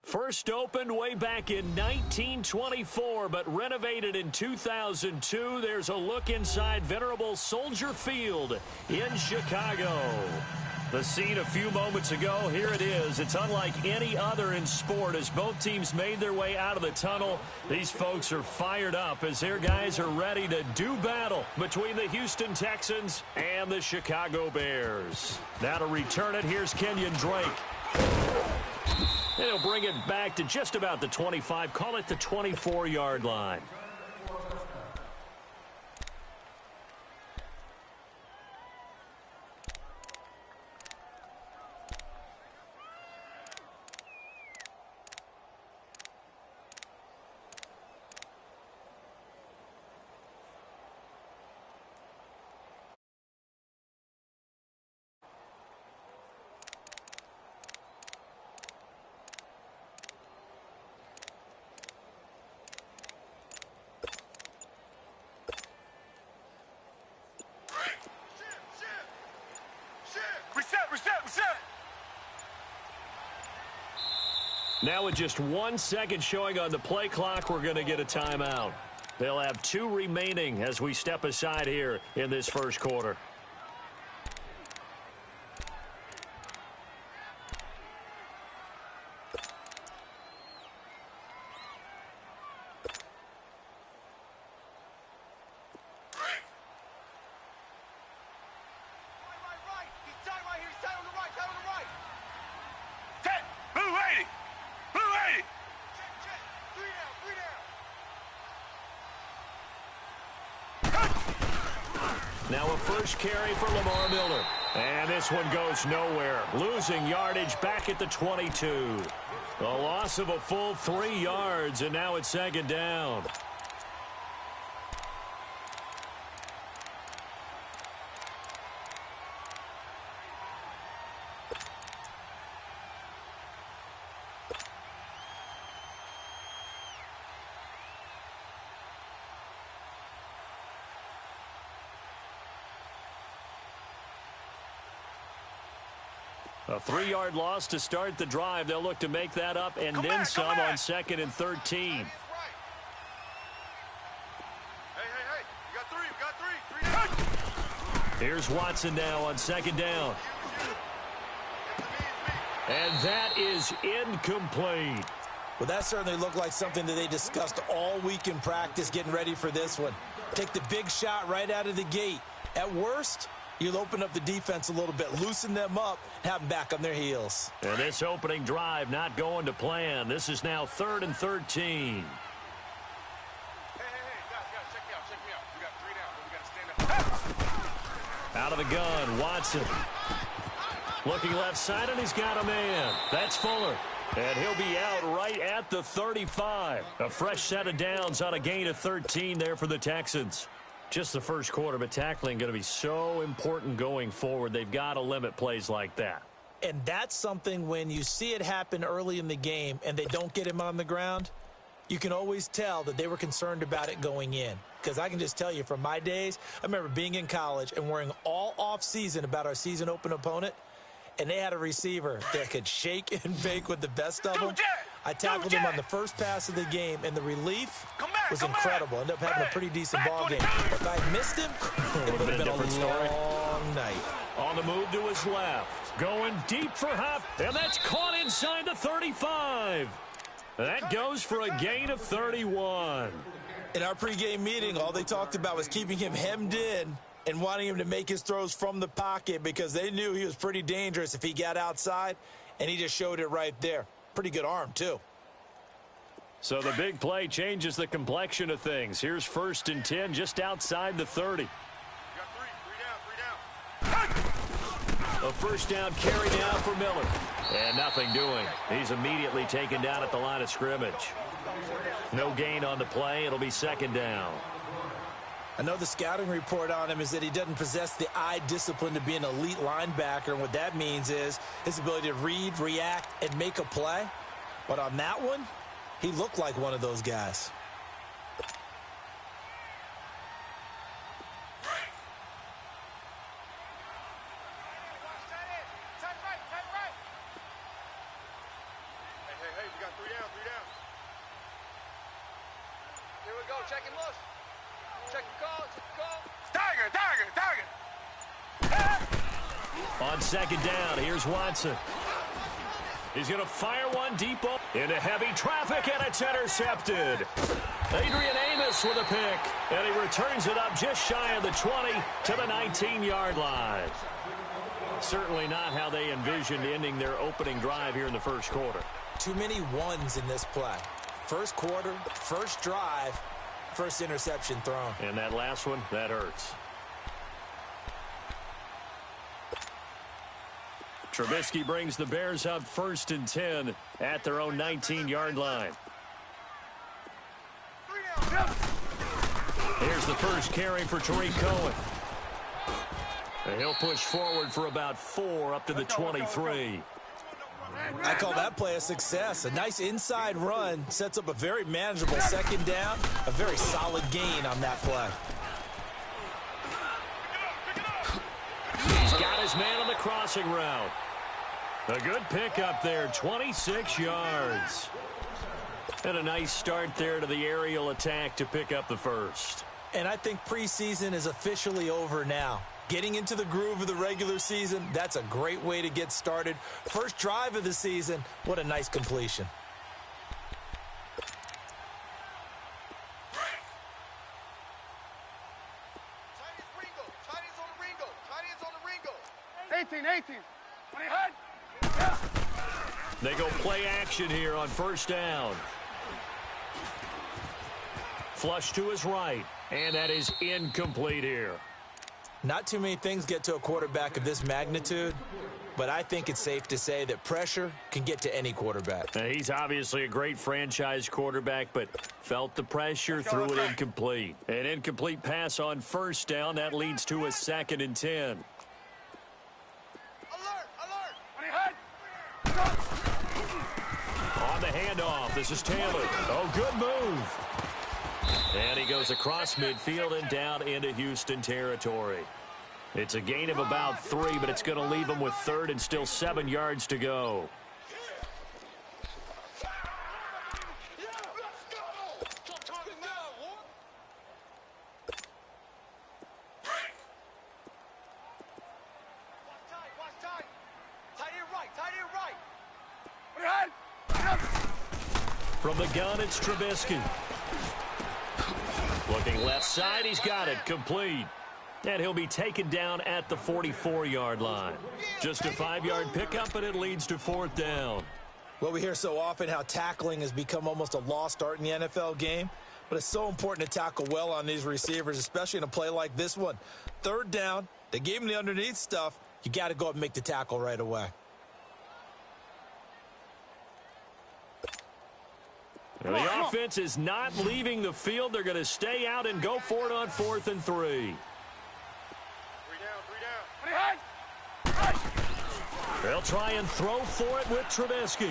First opened way back in 1924, but renovated in 2002. There's a look inside venerable Soldier Field in Chicago. The scene a few moments ago, here it is. It's unlike any other in sport as both teams made their way out of the tunnel. These folks are fired up as their guys are ready to do battle between the Houston Texans and the Chicago Bears. Now to return it, here's Kenyon Drake. And he'll bring it back to just about the 25, call it the 24-yard line. Now with just 1 second showing on the play clock, we're going to get a timeout. They'll have 2 remaining as we step aside here in this first quarter. Now a first carry for Lamar Miller. And this one goes nowhere. Losing yardage back at the 22. A loss of a full 3 yards, and now it's second down. A 3-yard loss to start the drive. They'll look to make that up and then some on 2nd and 13. Hey, you got three. Here's Watson now on 2nd down. And that is incomplete. Well, that certainly looked like something that they discussed all week in practice getting ready for this one. Take the big shot right out of the gate. At worst, you'll open up the defense a little bit, loosen them up, have them back on their heels. And this opening drive not going to plan. This is now 3rd and 13. Hey, guys, check me out. We got 3 down, but we got to stand up. Out of the gun, Watson. Looking left side, and he's got a man. That's Fuller. And he'll be out right at the 35. A fresh set of downs on a gain of 13 there for the Texans. Just the first quarter, but tackling going to be so important going forward. They've got to limit plays like that. And that's something when you see it happen early in the game and they don't get him on the ground, you can always tell that they were concerned about it going in. Because I can just tell you from my days, I remember being in college and worrying all off-season about our season open opponent, and they had a receiver that could shake and bake with the best of them. I tackled him on the first pass of the game, and the relief was incredible. Ended up having a pretty decent ball game. If I missed him, it would have been a different story. Long night. On the move to his left. Going deep for Hop, and that's caught inside the 35. That goes for a gain of 31. In our pregame meeting, all they talked about was keeping him hemmed in and wanting him to make his throws from the pocket because they knew he was pretty dangerous if he got outside, and he just showed it right there. Pretty good arm, too. So the big play changes the complexion of things. Here's 1st and 10 just outside the 30. You got 3 down. A first down carry now for Miller. And nothing doing. He's immediately taken down at the line of scrimmage. No gain on the play. It'll be 2nd down. I know the scouting report on him is that he doesn't possess the eye discipline to be an elite linebacker, and what that means is his ability to read, react, and make a play. But on that one, he looked like one of those guys. Hey, you got 3 Three down. Here we go. Check him, look. Check the call. Target. On second down, here's Watson. He's going to fire one deep into heavy traffic, and it's intercepted. Adrian Amos with a pick, and he returns it up just shy of the 20 to the 19-yard line. Certainly not how they envisioned ending their opening drive here in the first quarter. Too many ones in this play. First quarter, first drive, first interception thrown. And that last one, that hurts. Trubisky brings the Bears up 1st and 10 at their own 19-yard line. Here's the first carry for Tariq Cohen. And he'll push forward for about 4 up to the 23. I call that play a success. A nice inside run sets up a very manageable second down. A very solid gain on that play. He's got his man on the crossing route. A good pickup there, 26 yards. And a nice start there to the aerial attack to pick up the first. And I think preseason is officially over now. Getting into the groove of the regular season, that's a great way to get started. First drive of the season, what a nice completion. Tight ends on the Ringo. 18. 20 hut. They go play action here on first down. Flush to his right, and that is incomplete here. Not too many things get to a quarterback of this magnitude, but I think it's safe to say that pressure can get to any quarterback. Now, he's obviously a great franchise quarterback, but felt the pressure, threw it incomplete. An incomplete pass on first down, that leads to a 2nd and 10. On the handoff, this is Taylor. Oh, good move. And he goes across midfield and down into Houston territory. It's a gain of about 3, but it's going to leave him with 3rd and still 7 yards to go. From the gun, it's Trubisky. Looking left side, he's got it, complete. And he'll be taken down at the 44-yard line. Just a 5-yard pickup, and it leads to 4th down. Well, we hear so often how tackling has become almost a lost art in the NFL game, but it's so important to tackle well on these receivers, especially in a play like this one. 3rd down, they gave him the underneath stuff. You got to go up and make the tackle right away. And the offense is not leaving the field. They're going to stay out and go for it on 4th and 3. 3 down. They'll try and throw for it with Trubisky.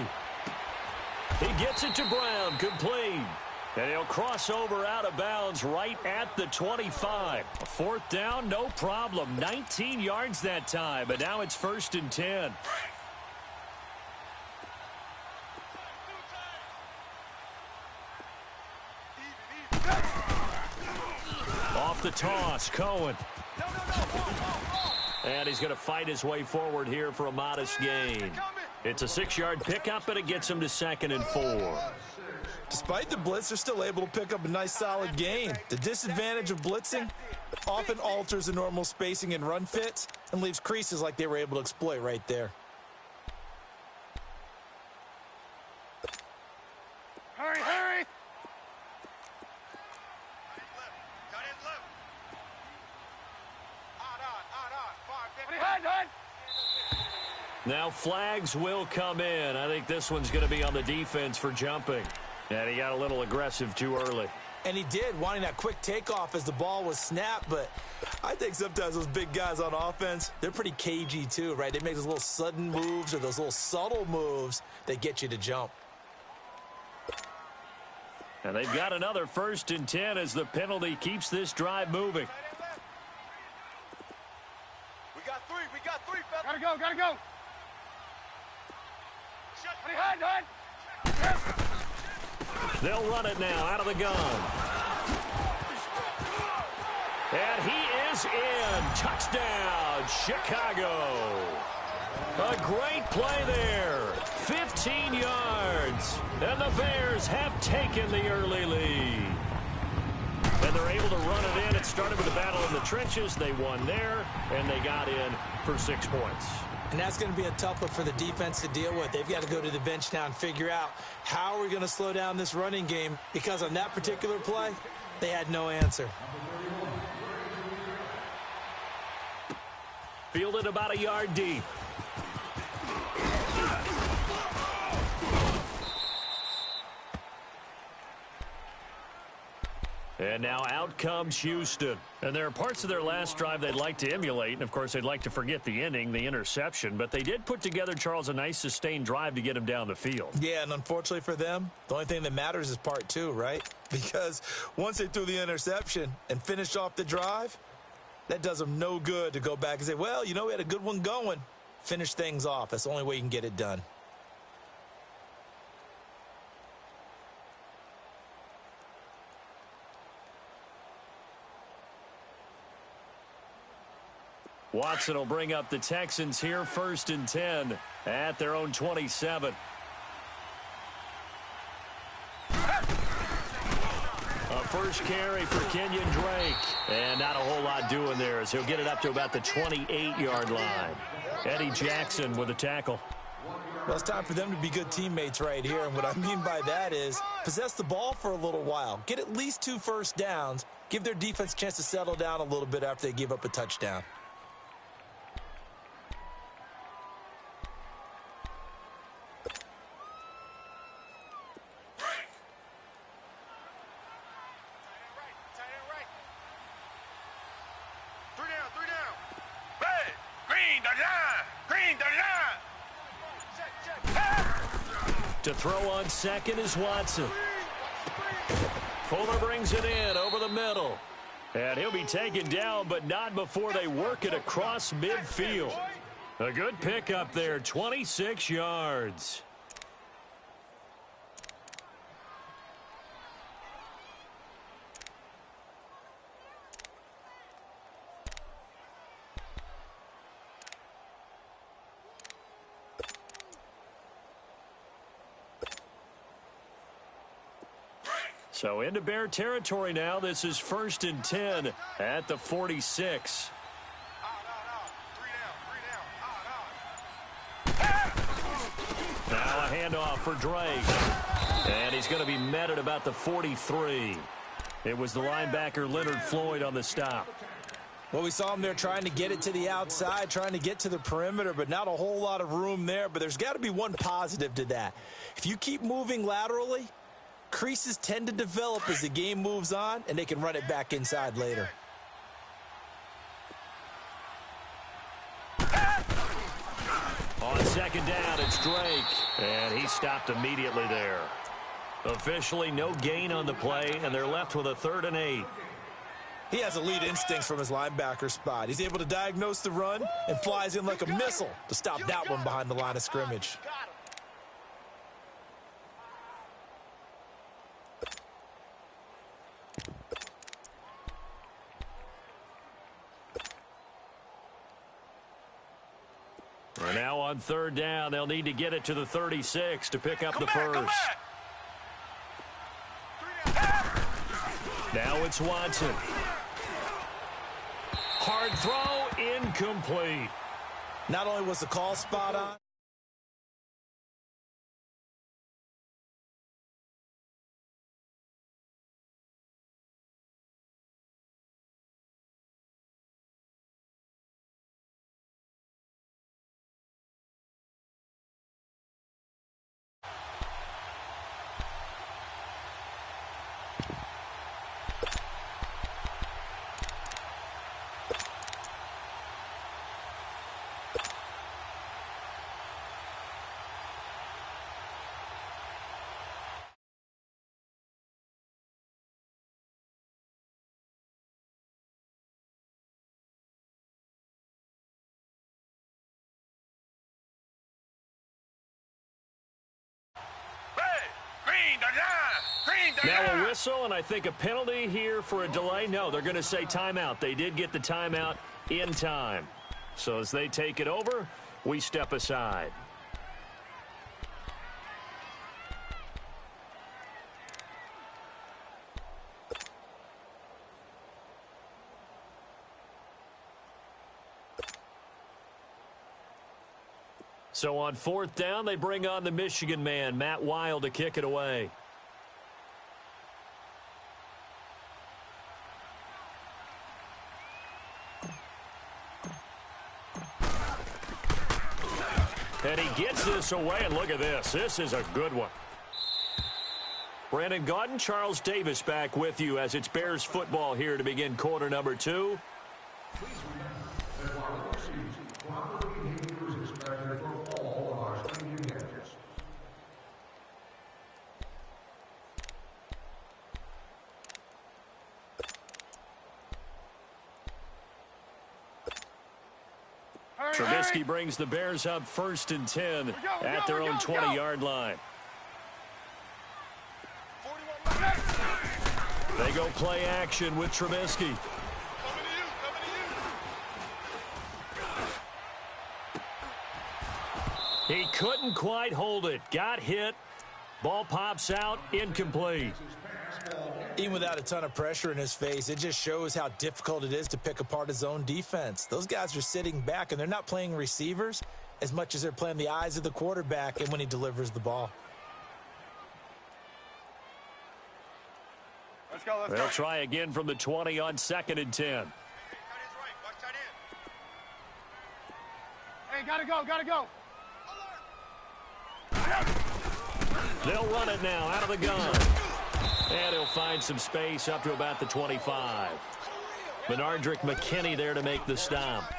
He gets it to Brown, complete. And he'll cross over out of bounds right at the 25. 4th down, no problem. 19 yards that time, but now it's 1st and 10. Off the toss, Cohen. And he's going to fight his way forward here for a modest gain. It's a 6-yard pickup, and it gets him to 2nd and 4. Despite the blitz, they're still able to pick up a nice solid gain. The disadvantage of blitzing often alters the normal spacing and run fits and leaves creases like they were able to exploit right there. Hurry! Now flags will come in. I think this one's going to be on the defense for jumping. And he got a little aggressive too early. And he did, wanting that quick takeoff as the ball was snapped. But I think sometimes those big guys on offense, they're pretty cagey too, right? They make those little sudden moves or those little subtle moves that get you to jump. And they've got another 1st and 10 as the penalty keeps this drive moving. We got three, fella. Gotta go. Hut. They'll run it now out of the gun. And he is in. Touchdown, Chicago. A great play there. 15 yards. And the Bears have taken the early lead. And they're able to run it in. It started with a battle in the trenches. They won there, and they got in for 6 points. And that's going to be a tough one for the defense to deal with. They've got to go to the bench now and figure out how are we going to slow down this running game, because on that particular play, they had no answer. Fielded about a yard deep. And now out comes Houston. And there are parts of their last drive they'd like to emulate. And, of course, they'd like to forget the inning, the interception. But they did put together, Charles, a nice sustained drive to get him down the field. Yeah, and unfortunately for them, the only thing that matters is part 2, right? Because once they threw the interception and finished off the drive, that does them no good to go back and say, well, you know, we had a good one going. Finish things off. That's the only way you can get it done. Watson will bring up the Texans here, 1st and 10 at their own 27. A first carry for Kenyon Drake. And not a whole lot doing there as he'll get it up to about the 28-yard line. Eddie Jackson with a tackle. Well, it's time for them to be good teammates right here. And what I mean by that is possess the ball for a little while. Get at least 2 first downs. Give their defense a chance to settle down a little bit after they give up a touchdown. To throw on second is Watson. Fuller brings it in over the middle. And he'll be taken down, but not before they work it across midfield. A good pickup there, 26 yards. So into Bear territory now. This is 1st and 10 at the 46. Now a handoff for Drake. And he's going to be met at about the 43. It was the linebacker Leonard Floyd on the stop. Well, we saw him there trying to get it to the outside, trying to get to the perimeter, but not a whole lot of room there. But there's got to be one positive to that. If you keep moving laterally, creases tend to develop as the game moves on, and they can run it back inside later. On second down, it's Drake, and he stopped immediately there. Officially, no gain on the play, and they're left with a 3rd and 8. He has elite instincts from his linebacker spot. He's able to diagnose the run and flies in like a missile to stop that one behind the line of scrimmage. And now on 3rd down, they'll need to get it to the 36 to pick up the first. Now it's Watson. Hard throw, incomplete. Not only was the call spot on, whistle, and I think a penalty here for a delay. No, they're going to say timeout. They did get the timeout in time. So as they take it over, we step aside. So on 4th down, they bring on the Michigan man, Matt Weil, to kick it away. And he gets this away, and look at this. This is a good one. Brandon Gaudin, Charles Davis back with you as it's Bears football here to begin quarter number 2. Trubisky brings the Bears up 1st and 10 at their own 20-yard line. They go play action with Trubisky. He couldn't quite hold it. Got hit. Ball pops out. Incomplete. Even without a ton of pressure in his face, it just shows how difficult it is to pick apart his own defense. Those guys are sitting back, and they're not playing receivers as much as they're playing the eyes of the quarterback and when he delivers the ball. Let's go, let's go. They'll try again from the 20 on 2nd and 10. Hey, gotta go, gotta go. They'll run it now out of the gun. And he'll find some space up to about the 25. Benardrick McKinney there to make the stop.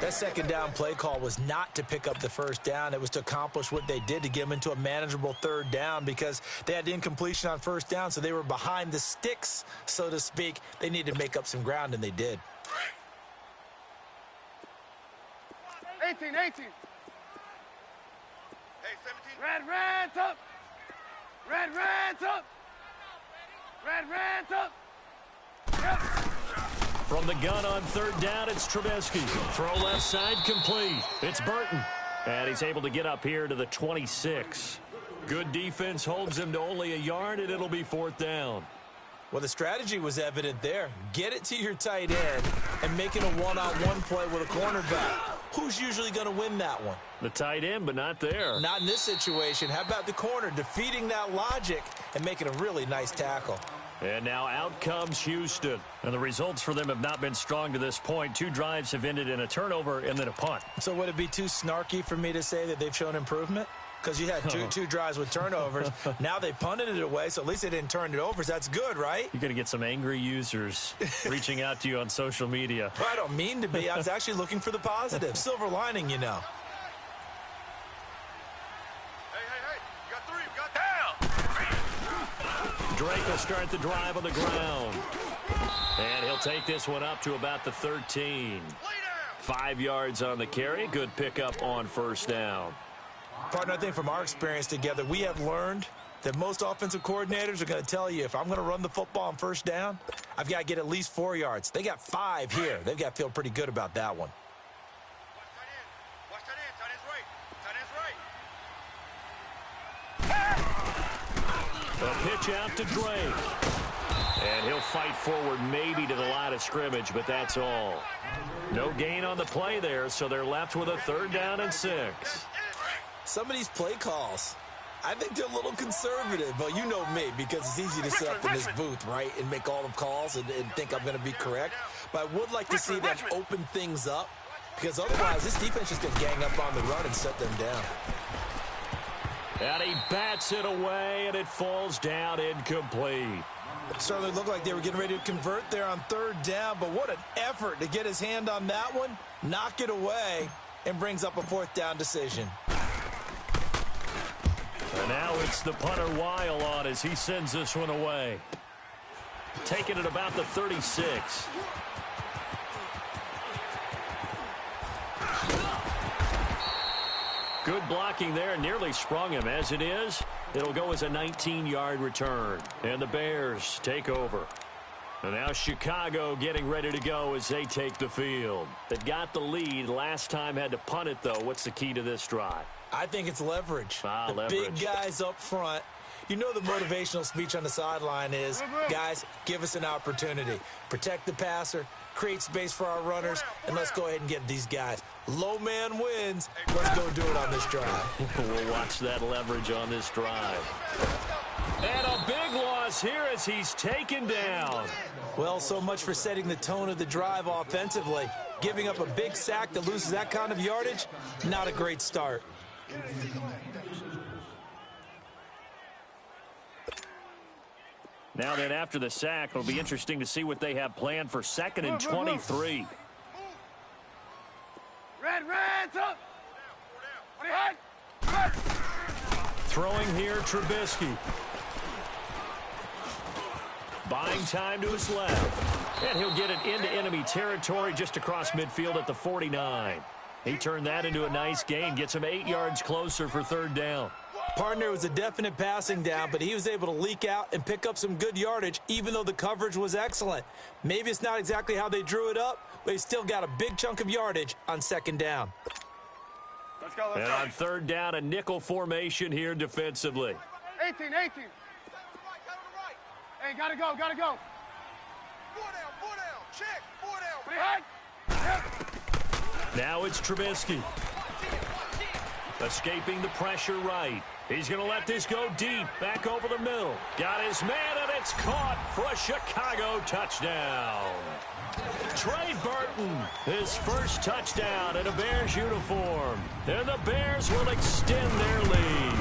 That 2nd down play call was not to pick up the 1st down. It was to accomplish what they did to get them into a manageable 3rd down because they had incompletion on 1st down, so they were behind the sticks, so to speak. They needed to make up some ground, and they did. 18. Hey, 17. Red's up. Red's up. Red's up. Yep. From the gun on 3rd down, it's Trubisky. Throw left side complete. It's Burton. And he's able to get up here to the 26. Good defense holds him to only a yard, and it'll be 4th down. Well, the strategy was evident there. Get it to your tight end and make it a one-on-one play with a cornerback. Who's usually going to win that one? The tight end, but not there. Not in this situation. How about the corner defeating that logic and making a really nice tackle? And now out comes Houston. And the results for them have not been strong to this point. 2 drives have ended in a turnover and then a punt. So would it be too snarky for me to say that they've shown improvement? Because you had two drives with turnovers. Now they punted it away, so at least they didn't turn it over. So that's good, right? You're going to get some angry users reaching out to you on social media. Well, I don't mean to be. I was actually looking for the positive. Silver lining, you know. Hey. You got 3. You got down. Drake will start the drive on the ground. And he'll take this one up to about the 13. 5 yards on the carry. Good pickup on 1st down. Partner, I think from our experience together, we have learned that most offensive coordinators are going to tell you if I'm going to run the football on 1st down, I've got to get at least 4 yards. They got 5 here. They've got to feel pretty good about that one. Watch tight end. Tight end's right. A pitch out to Drake. And he'll fight forward maybe to the line of scrimmage, but that's all. No gain on the play there, so they're left with a 3rd down and 6. Some of these play calls, I think they're a little conservative. But you know me, because it's easy to sit up in this booth, right, and make all the calls and think I'm going to be correct. But I would like to see them open things up, because otherwise this defense is going to gang up on the run and shut them down. And he bats it away, and it falls down incomplete. Certainly looked like they were getting ready to convert there on 3rd down, but what an effort to get his hand on that one, knock it away, and brings up a 4th down decision. And now it's the punter Weil on as he sends this one away. Taking it about the 36. Good blocking there, nearly sprung him. As it is, it'll go as a 19-yard return. And the Bears take over. And now Chicago getting ready to go as they take the field. They got the lead. Last time had to punt it, though. What's the key to this drive? I think it's leverage. Leverage. Big guys up front. You know the motivational speech on the sideline is, guys, give us an opportunity. Protect the passer, create space for our runners, and let's go ahead and get these guys. Low man wins. Let's go do it on this drive. We'll watch that leverage on this drive. And a big loss here as he's taken down. Well, so much for setting the tone of the drive offensively. Giving up a big sack that loses that kind of yardage, not a great start. Now then, after the sack, it'll be interesting to see what they have planned for 2nd and 23. Red, up. Throwing here, Trubisky. Buying time to his left. And he'll get it into enemy territory just across midfield at the 49. He turned that into a nice gain, gets him 8 yards closer for 3rd down. Partner was a definite passing down, but he was able to leak out and pick up some good yardage, even though the coverage was excellent. Maybe it's not exactly how they drew it up, but he still got a big chunk of yardage on 2nd down. Let's go. And on 3rd down, a nickel formation here defensively. 18. Hey, gotta go. 4 down. Check. 4 down. Now it's Trubisky. Escaping the pressure right. He's going to let this go deep. Back over the middle. Got his man, and it's caught for a Chicago touchdown. Trey Burton, his first touchdown in a Bears uniform. And the Bears will extend their lead.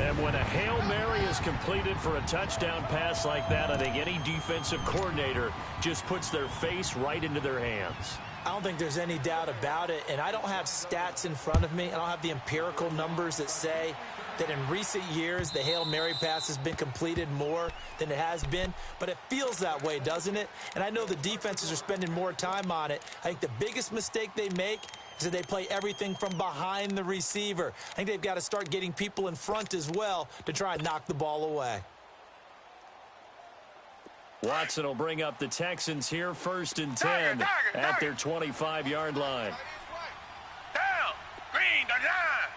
And when a Hail Mary is completed for a touchdown pass like that, I think any defensive coordinator just puts their face right into their hands. I don't think there's any doubt about it, and I don't have stats in front of me. I don't have the empirical numbers that say that in recent years the Hail Mary pass has been completed more than it has been, but it feels that way, doesn't it? And I know the defenses are spending more time on it. I think the biggest mistake they make is that they play everything from behind the receiver. I think they've got to start getting people in front as well to try and knock the ball away. Watson will bring up the Texans here, 1st and 10 at their 25-yard line. Down. Green the line.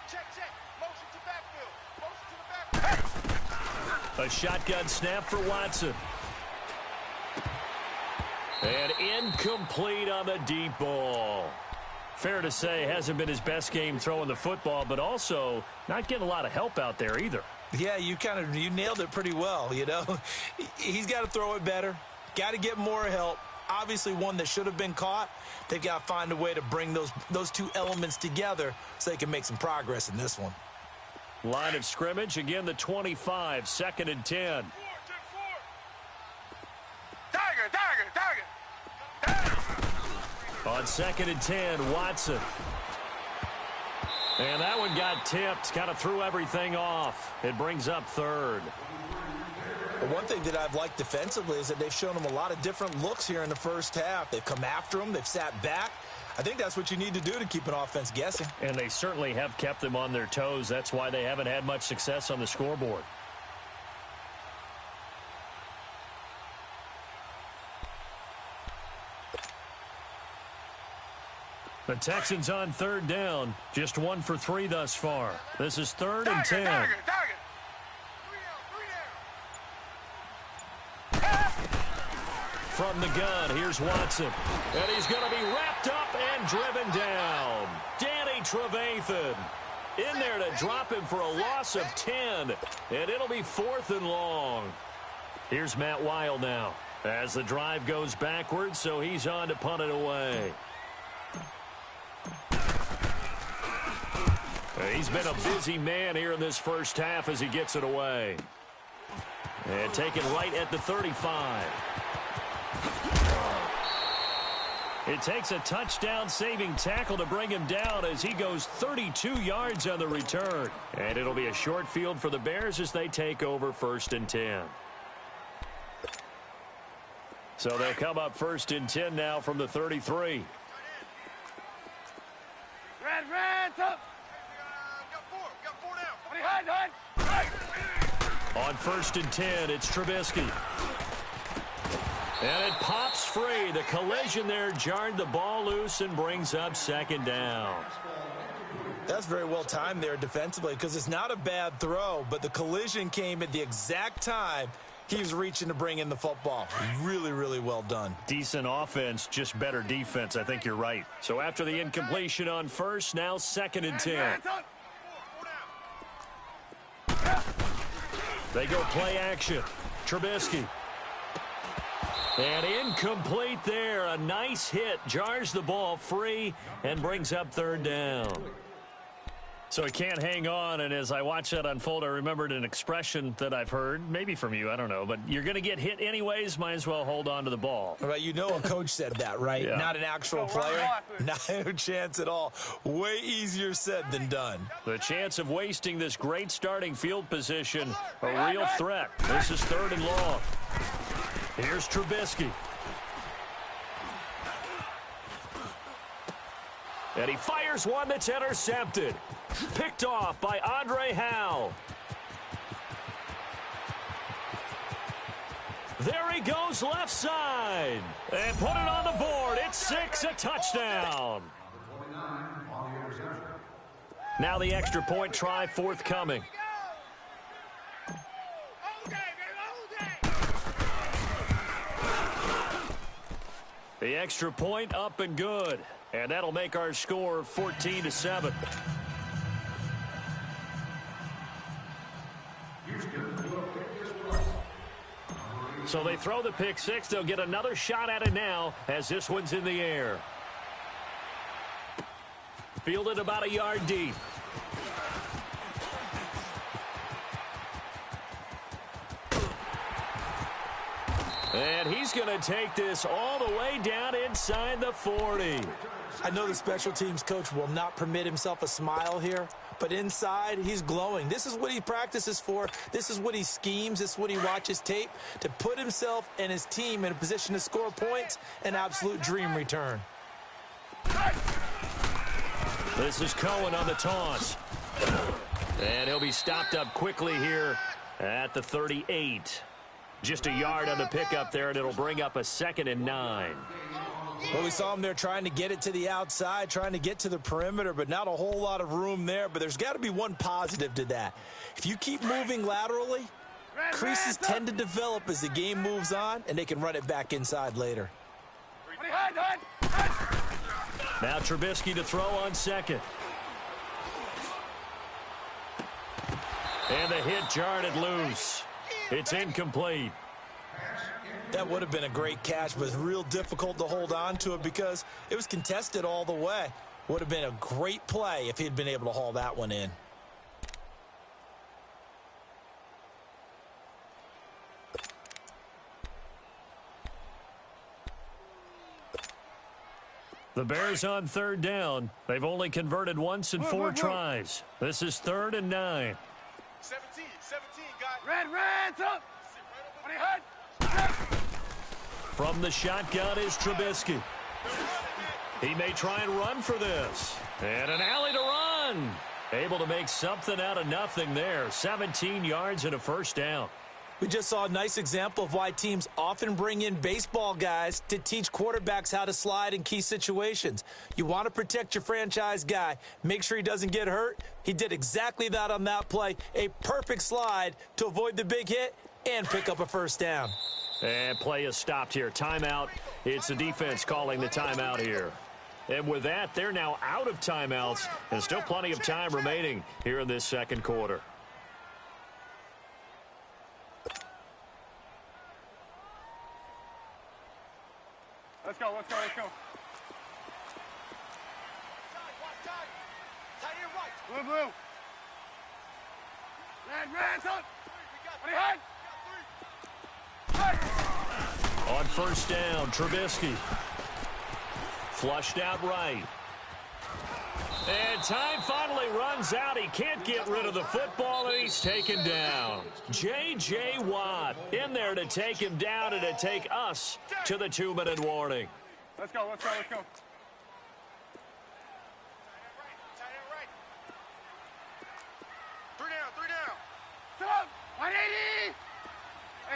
Check. Motion to backfield. A shotgun snap for Watson. And incomplete on the deep ball. Fair to say, hasn't been his best game throwing the football, but also not getting a lot of help out there either. Yeah, you nailed it pretty well, you know. He's got to throw it better. Got to get more help. Obviously one that should have been caught. They've got to find a way to bring those two elements together so they can make some progress in this one. Line of scrimmage, again the 25, 2nd and 10. Tiger. On 2nd and 10, Watson. And that one got tipped, kind of threw everything off. It brings up 3rd. But one thing that I've liked defensively is that they've shown them a lot of different looks here in the first half. They've come after them. They've sat back. I think that's what you need to do to keep an offense guessing. And they certainly have kept them on their toes. That's why they haven't had much success on the scoreboard. The Texans on 3rd down. Just 1 for 3 thus far. This is 3rd and 10. Tiger. From the gun, here's Watson. And he's going to be wrapped up and driven down. Danny Trevathan in there to drop him for a loss of 10. And it'll be 4th and long. Here's Matt Weil now as the drive goes backwards, so he's on to punt it away. He's been a busy man here in this first half as he gets it away. And taken right at the 35. It takes a touchdown-saving tackle to bring him down as he goes 32 yards on the return. And it'll be a short field for the Bears as they take over 1st and 10. So they'll come up 1st and 10 now from the 33. On 1st and 10, it's Trubisky. And it pops free. The collision there jarred the ball loose and brings up 2nd down. That's very well timed there defensively because it's not a bad throw, but the collision came at the exact time he was reaching to bring in the football. Really, really well done. Decent offense, just better defense. I think you're right. So after the incompletion on 1st, now 2nd and 10. They go play action. Trubisky. And incomplete there. A nice hit. Jars the ball free and brings up 3rd down. So he can't hang on, and as I watch that unfold, I remembered an expression that I've heard, maybe from you, I don't know, but you're going to get hit anyways, might as well hold on to the ball. Right, you know a coach said that, right? Yeah. Not an actual player. Not a chance at all. Way easier said than done. The chance of wasting this great starting field position, a real threat. This is 3rd and long. Here's Trubisky. And he fires one that's intercepted. Picked off by Andre Howe. There he goes left side. And put it on the board. It's 6, a touchdown. Now the extra point try forthcoming. The extra point up and good. And that'll make our score 14-7. So they throw the pick 6. They'll get another shot at it now as this one's in the air. Fielded about a yard deep. And he's going to take this all the way down inside the 40. I know the special teams coach will not permit himself a smile here, but inside, he's glowing. This is what he practices for. This is what he schemes. This is what he watches tape to put himself and his team in a position to score points. An absolute dream return. This is Cohen on the toss. And he'll be stopped up quickly here at the 38. Just a yard on the pickup there, and it'll bring up a 2nd and 9. Well, we saw him there trying to get it to the outside, trying to get to the perimeter, but not a whole lot of room there. But there's got to be one positive to that. If you keep moving laterally, creases tend to develop as the game moves on, and they can run it back inside later. Now Trubisky to throw on 2nd. And the hit jarred it loose. It's incomplete. That would have been a great catch, but it's real difficult to hold on to it because it was contested all the way. Would have been a great play if he had been able to haul that one in. The Bears on 3rd down. They've only converted once in 4 tries. This is 3rd and 9. 17, guys. Red, up. From the shotgun is Trubisky. He may try and run for this. And an alley to run. Able to make something out of nothing there. 17 yards and a 1st down. We just saw a nice example of why teams often bring in baseball guys to teach quarterbacks how to slide in key situations. You want to protect your franchise guy. Make sure he doesn't get hurt. He did exactly that on that play. A perfect slide to avoid the big hit and pick up a 1st down. And play is stopped here. Timeout. It's the defense calling the timeout here. And with that, they're now out of timeouts. And still plenty of time remaining here in this 2nd quarter. Let's go. Blue. Red, up. On 1st down, Trubisky. Flushed out right. And time finally runs out. He can't get rid of the football, and he's taken down. J.J. Watt in there to take him down and to take us to the 2-minute warning. Let's go. 3 down.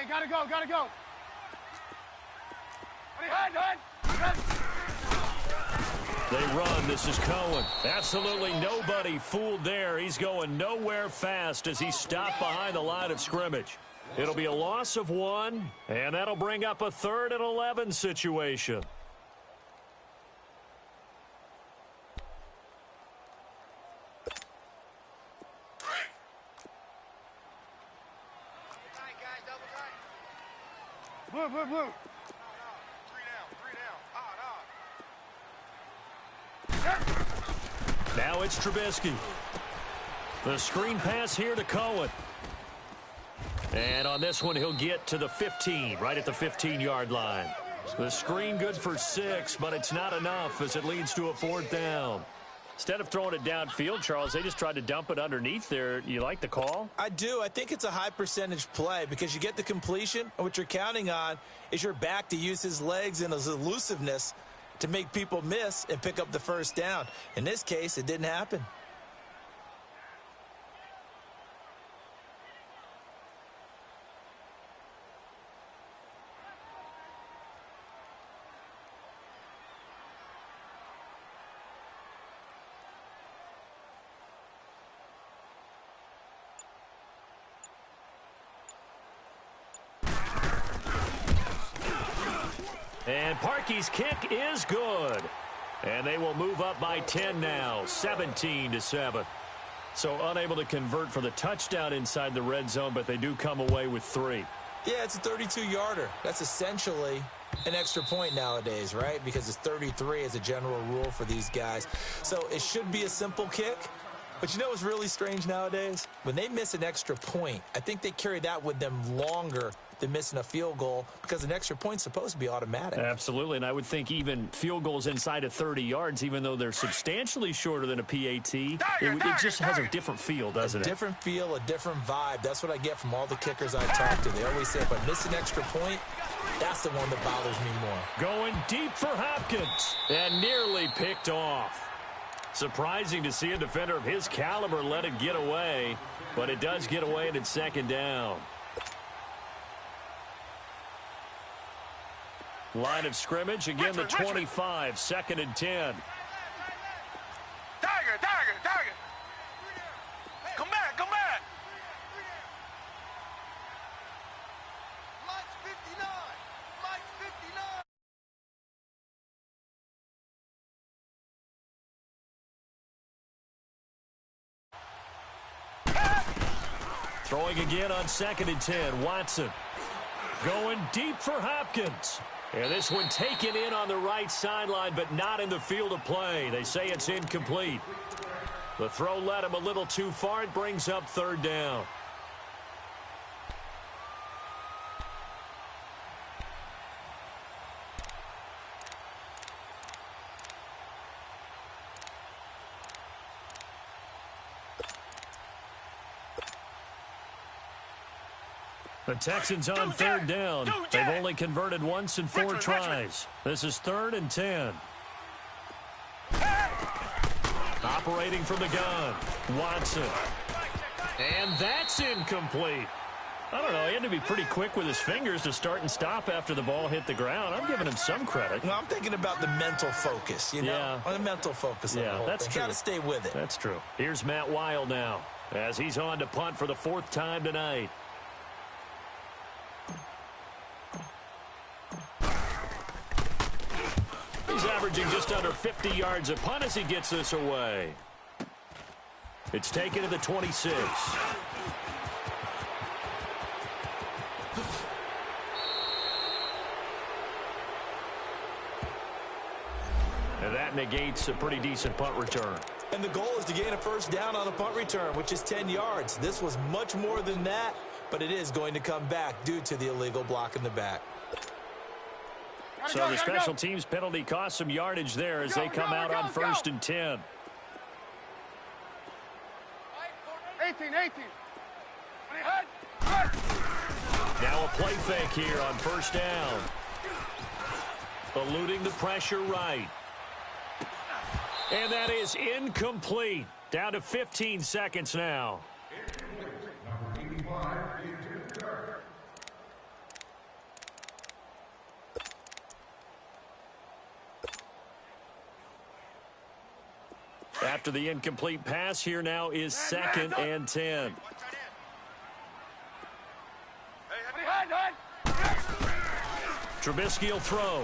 Hey, gotta go, gotta go. Hut. They run. This is Cohen. Absolutely nobody fooled there. He's going nowhere fast as he stopped behind the line of scrimmage. It'll be a loss of 1, and that'll bring up a 3rd and 11 situation. Blue. Three down. Now it's Trubisky. The screen pass here to Cohen. And on this one, he'll get to the 15, right at the 15-yard line. The screen good for 6, but it's not enough as it leads to a 4th down. Instead of throwing it downfield, Charles, they just tried to dump it underneath there. You like the call? I do. I think it's a high percentage play because you get the completion, and what you're counting on is your back to use his legs and his elusiveness to make people miss and pick up the 1st down. In this case, it didn't happen. And Parkey's kick is good. And they will move up by 10 now, 17-7. So unable to convert for the touchdown inside the red zone, but they do come away with 3. Yeah, it's a 32-yarder. That's essentially an extra point nowadays, right? Because it's 33 as a general rule for these guys. So it should be a simple kick. But you know what's really strange nowadays? When they miss an extra point, I think they carry that with them longer than missing a field goal because an extra point's supposed to be automatic. Absolutely, and I would think even field goals inside of 30 yards, even though they're substantially shorter than a PAT, it just has a different feel, doesn't it? A different feel, a different vibe. That's what I get from all the kickers I talk to. They always say if I miss an extra point, that's the one that bothers me more. Going deep for Hopkins and nearly picked off. Surprising to see a defender of his caliber let it get away, but it does get away and it's 2nd down. Line of scrimmage, again the 25, 2nd and 10. Tiger. Come back. Lights 59. Throwing again on 2nd and 10, Watson. Going deep for Hopkins. And this one taken in on the right sideline, but not in the field of play. They say it's incomplete. The throw led him a little too far. It brings up 3rd down. The Texans on 3rd down. They've only converted once in 4 tries. This is 3rd and 10. Operating from the gun, Watson. And that's incomplete. I don't know. He had to be pretty quick with his fingers to start and stop after the ball hit the ground. I'm giving him some credit. Well, I'm thinking about the mental focus, you know? The mental focus. Yeah, that's true. Got to stay with it. That's true. Here's Matt Weil now as he's on to punt for the 4th time tonight. He's averaging just under 50 yards a punt as he gets this away. It's taken to the 26. And that negates a pretty decent punt return. And the goal is to gain a 1st down on a punt return, which is 10 yards. This was much more than that, but it is going to come back due to the illegal block in the back. So the special teams penalty cost some yardage there as they come out on 1st and 10. 18. Now a play fake here on 1st down. Eluding the pressure right. And that is incomplete. Down to 15 seconds now. After the incomplete pass, here now is 2nd and 10. Trubisky will throw.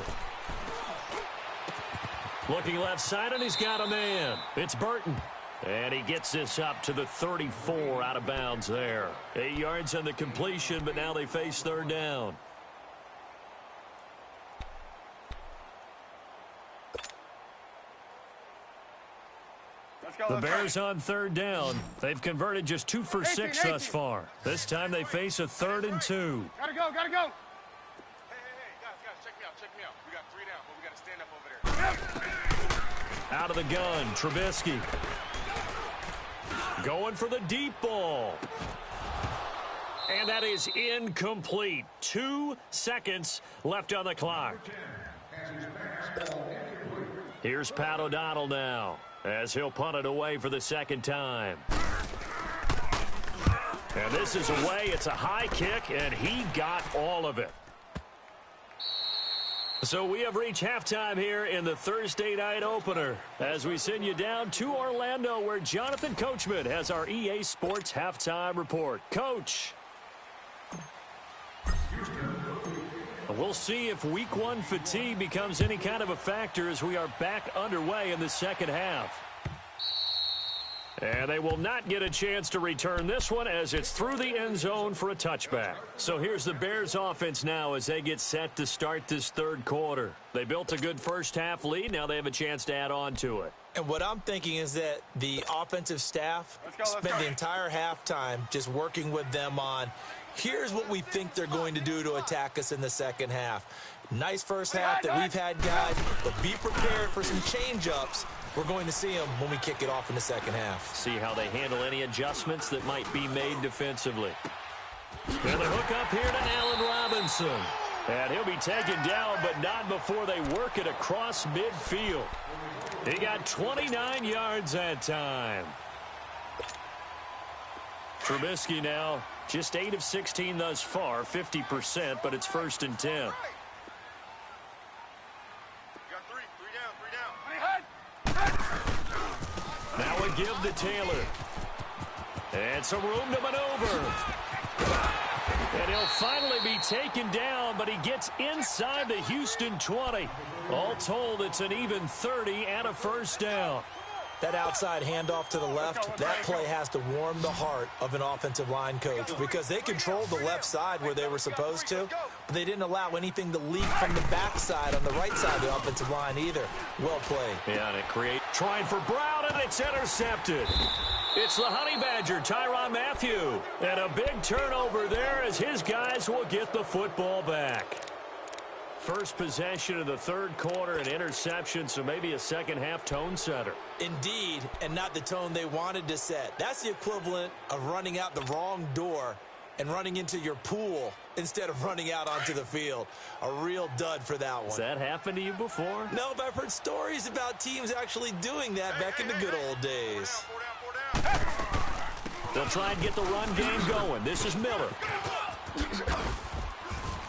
Looking left side, and he's got a man. It's Burton. And he gets this up to the 34 out of bounds there. 8 yards on the completion, but now they face 3rd down. The Bears on 3rd down. They've converted just 2 for 6 thus far. This time they face a 3rd and 2. Gotta go, gotta go. Hey, guys, check me out. We got 3 down, but we got to stand up over there. Out of the gun, Trubisky. Going for the deep ball. And that is incomplete. 2 seconds left on the clock. Here's Pat O'Donnell now, as he'll punt it away for the 2nd time. And this is away. It's a high kick, and he got all of it. So we have reached halftime here in the Thursday night opener as we send you down to Orlando, where Jonathan Coachman has our EA Sports halftime report. Coach. We'll see if week 1 fatigue becomes any kind of a factor as we are back underway in the 2nd half. And they will not get a chance to return this one as it's through the end zone for a touchback. So here's the Bears offense now as they get set to start this 3rd quarter. They built a good first half lead. Now they have a chance to add on to it. And what I'm thinking is that the offensive staff spent the entire halftime just working with them on, here's what we think they're going to do to attack us in the 2nd half. Nice first half that we've had, guys, but be prepared for some change-ups. We're going to see them when we kick it off in the 2nd half. See how they handle any adjustments that might be made defensively. And the hook up here to Allen Robinson. And he'll be taken down, but not before they work it across midfield. He got 29 yards that time. Trubisky now just 8 of 16 thus far, 50%, but it's 1st and 10. We got 3 down. Now a give to Taylor. And some room to maneuver. And he'll finally be taken down, but he gets inside the Houston 20. All told, it's an even 30 and a 1st down. That outside handoff to the left, that play has to warm the heart of an offensive line coach because they controlled the left side where they were supposed to, but they didn't allow anything to leak from the backside on the right side of the offensive line either. Well played. Yeah, and it trying for Brown, and it's intercepted. It's the Honey Badger, Tyrann Mathieu. And a big turnover there as his guys will get the football back. First possession of the 3rd quarter, an interception, so maybe a 2nd half tone setter. Indeed, and not the tone they wanted to set. That's the equivalent of running out the wrong door and running into your pool instead of running out onto the field. A real dud for that one. Has that happened to you before? No, but I've heard stories about teams actually doing that back in the good old days. 4 down. They'll try and get the run game going. This is Miller.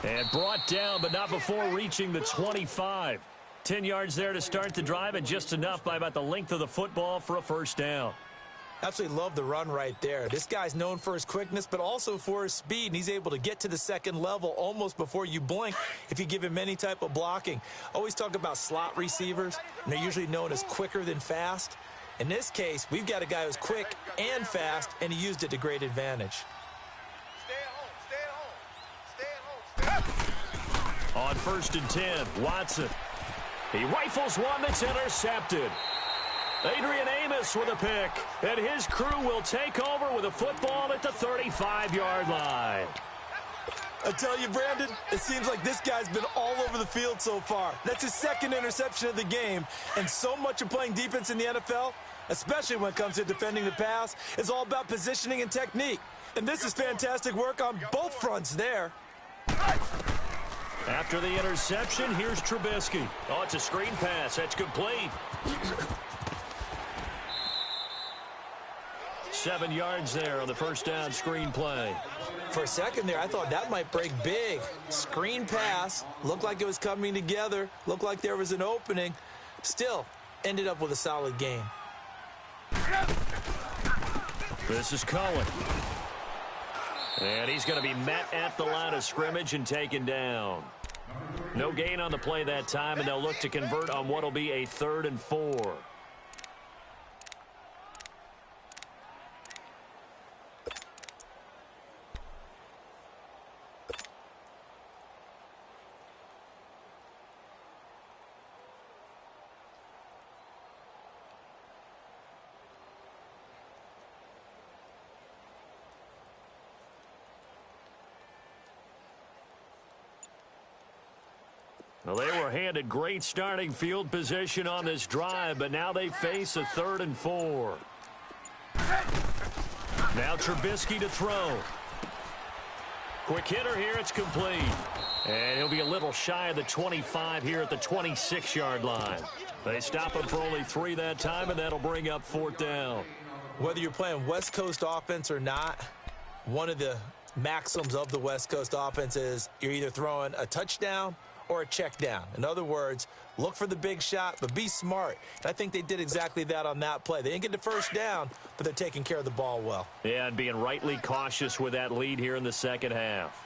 And brought down, but not before reaching the 25. 10 yards there to start the drive, and just enough by about the length of the football for a 1st down. Absolutely love the run right there. This guy's known for his quickness, but also for his speed, and he's able to get to the 2nd level almost before you blink if you give him any type of blocking. Always talk about slot receivers, and they're usually known as quicker than fast. In this case, we've got a guy who's quick and fast, and he used it to great advantage. On 1st and 10, Watson. He rifles one that's intercepted. Adrian Amos with a pick, and his crew will take over with a football at the 35-yard line. I tell you, Brandon, it seems like this guy's been all over the field so far. That's his 2nd interception of the game, and so much of playing defense in the NFL, especially when it comes to defending the pass, is all about positioning and technique. And this is fantastic work on both fronts there. After the interception, here's Trubisky. Oh, it's a screen pass. That's complete. 7 yards there on the 1st down screen play. For a second there, I thought that might break big. Screen pass. Looked like it was coming together. Looked like there was an opening. Still, ended up with a solid game. This is Cohen. And he's going to be met at the line of scrimmage and taken down. No gain on the play that time, and they'll look to convert on what will be a 3rd and 4. Well, they were handed great starting field position on this drive, but now they face a 3rd and 4. Now Trubisky to throw. Quick hitter here, it's complete. And he'll be a little shy of the 25 here at the 26-yard line. They stop him for only 3 that time, and that'll bring up 4th down. Whether you're playing West Coast offense or not, one of the maxims of the West Coast offense is you're either throwing a touchdown or a check down. In other words, look for the big shot, but be smart. And I think they did exactly that on that play. They didn't get the first down, but they're taking care of the ball well. Yeah, and being rightly cautious with that lead here in the second half.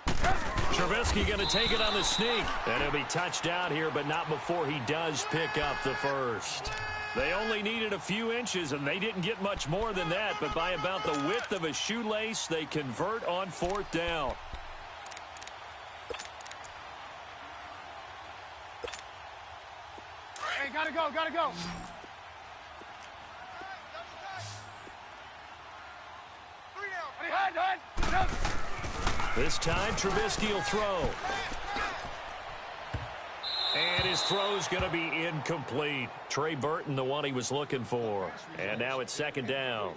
4 down. Trubisky going to take it on the sneak. And he'll be touched out here, but not before he does pick up the first. They only needed a few inches, and they didn't get much more than that. But by about the width of a shoelace, they convert on 4th down. Hey, gotta go, gotta go. This time, Trubisky will throw. And his throw's going to be incomplete. Trey Burton, the one he was looking for. And now it's 2nd down.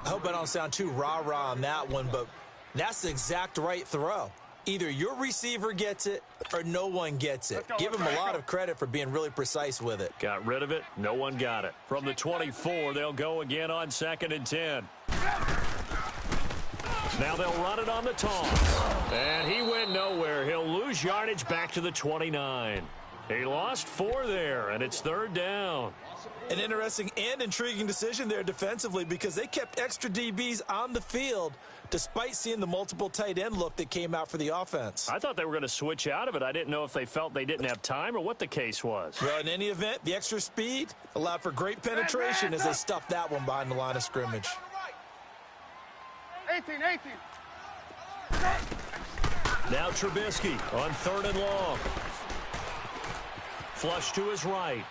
I hope I don't sound too rah-rah on that one, but that's the exact right throw. Either your receiver gets it or no one gets it. Give him a lot of credit for being really precise with it. Got rid of it. No one got it. From the 24, they'll go again on 2nd and 10. Now they'll run it on the toss. And he went nowhere. He'll lose yardage back to the 29. He lost 4 there, and it's 3rd down. An interesting and intriguing decision there defensively because they kept extra DBs on the field despite seeing the multiple tight end look that came out for the offense. I thought they were going to switch out of it. I didn't know if they felt they didn't have time or what the case was. Well, in any event, the extra speed allowed for great penetration as they stuffed that one behind the line of scrimmage. 18. Now Trubisky on 3rd and long. Flush to his right.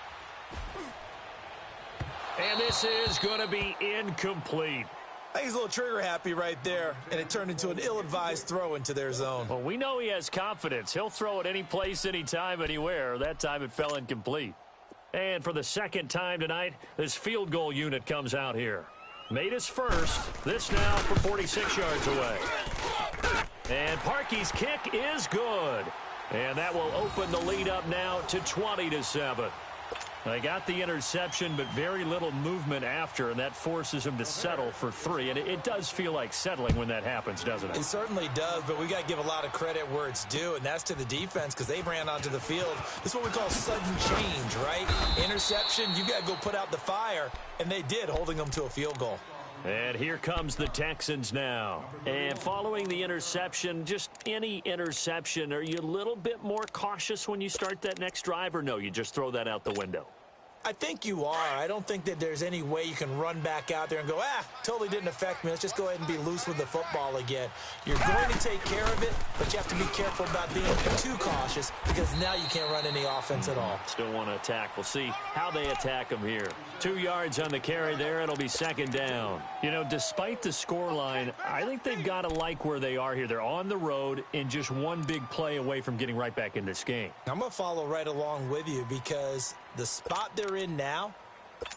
And this is going to be incomplete. I think he's a little trigger happy right there, and it turned into an ill-advised throw into their zone. Well, we know he has confidence. He'll throw it any place, anytime, anywhere. That time it fell incomplete. And for the 2nd time tonight, this field goal unit comes out here. Made his first. This now from 46 yards away. And Parkey's kick is good. And that will open the lead up now to 20-7. They got the interception, but very little movement after, and that forces him to settle for 3. And it does feel like settling when that happens, doesn't it? It certainly does, but we got to give a lot of credit where it's due, and that's to the defense because they ran onto the field. This is what we call sudden change, right? Interception, you got to go put out the fire, and they did, holding them to a field goal. And here comes the Texans now. And following the interception, just any interception, are you a little bit more cautious when you start that next drive, or no, you just throw that out the window? I think you are. I don't think that there's any way you can run back out there and go, totally didn't affect me. Let's just go ahead and be loose with the football again. You're going to take care of it, but you have to be careful about being too cautious because now you can't run any offense at all. Still want to attack. We'll see how they attack them here. 2 yards on the carry there. It'll be 2nd down. You know, despite the scoreline, I think they've got to like where they are here. They're on the road and just one big play away from getting right back in this game. I'm going to follow right along with you because the spot they're in now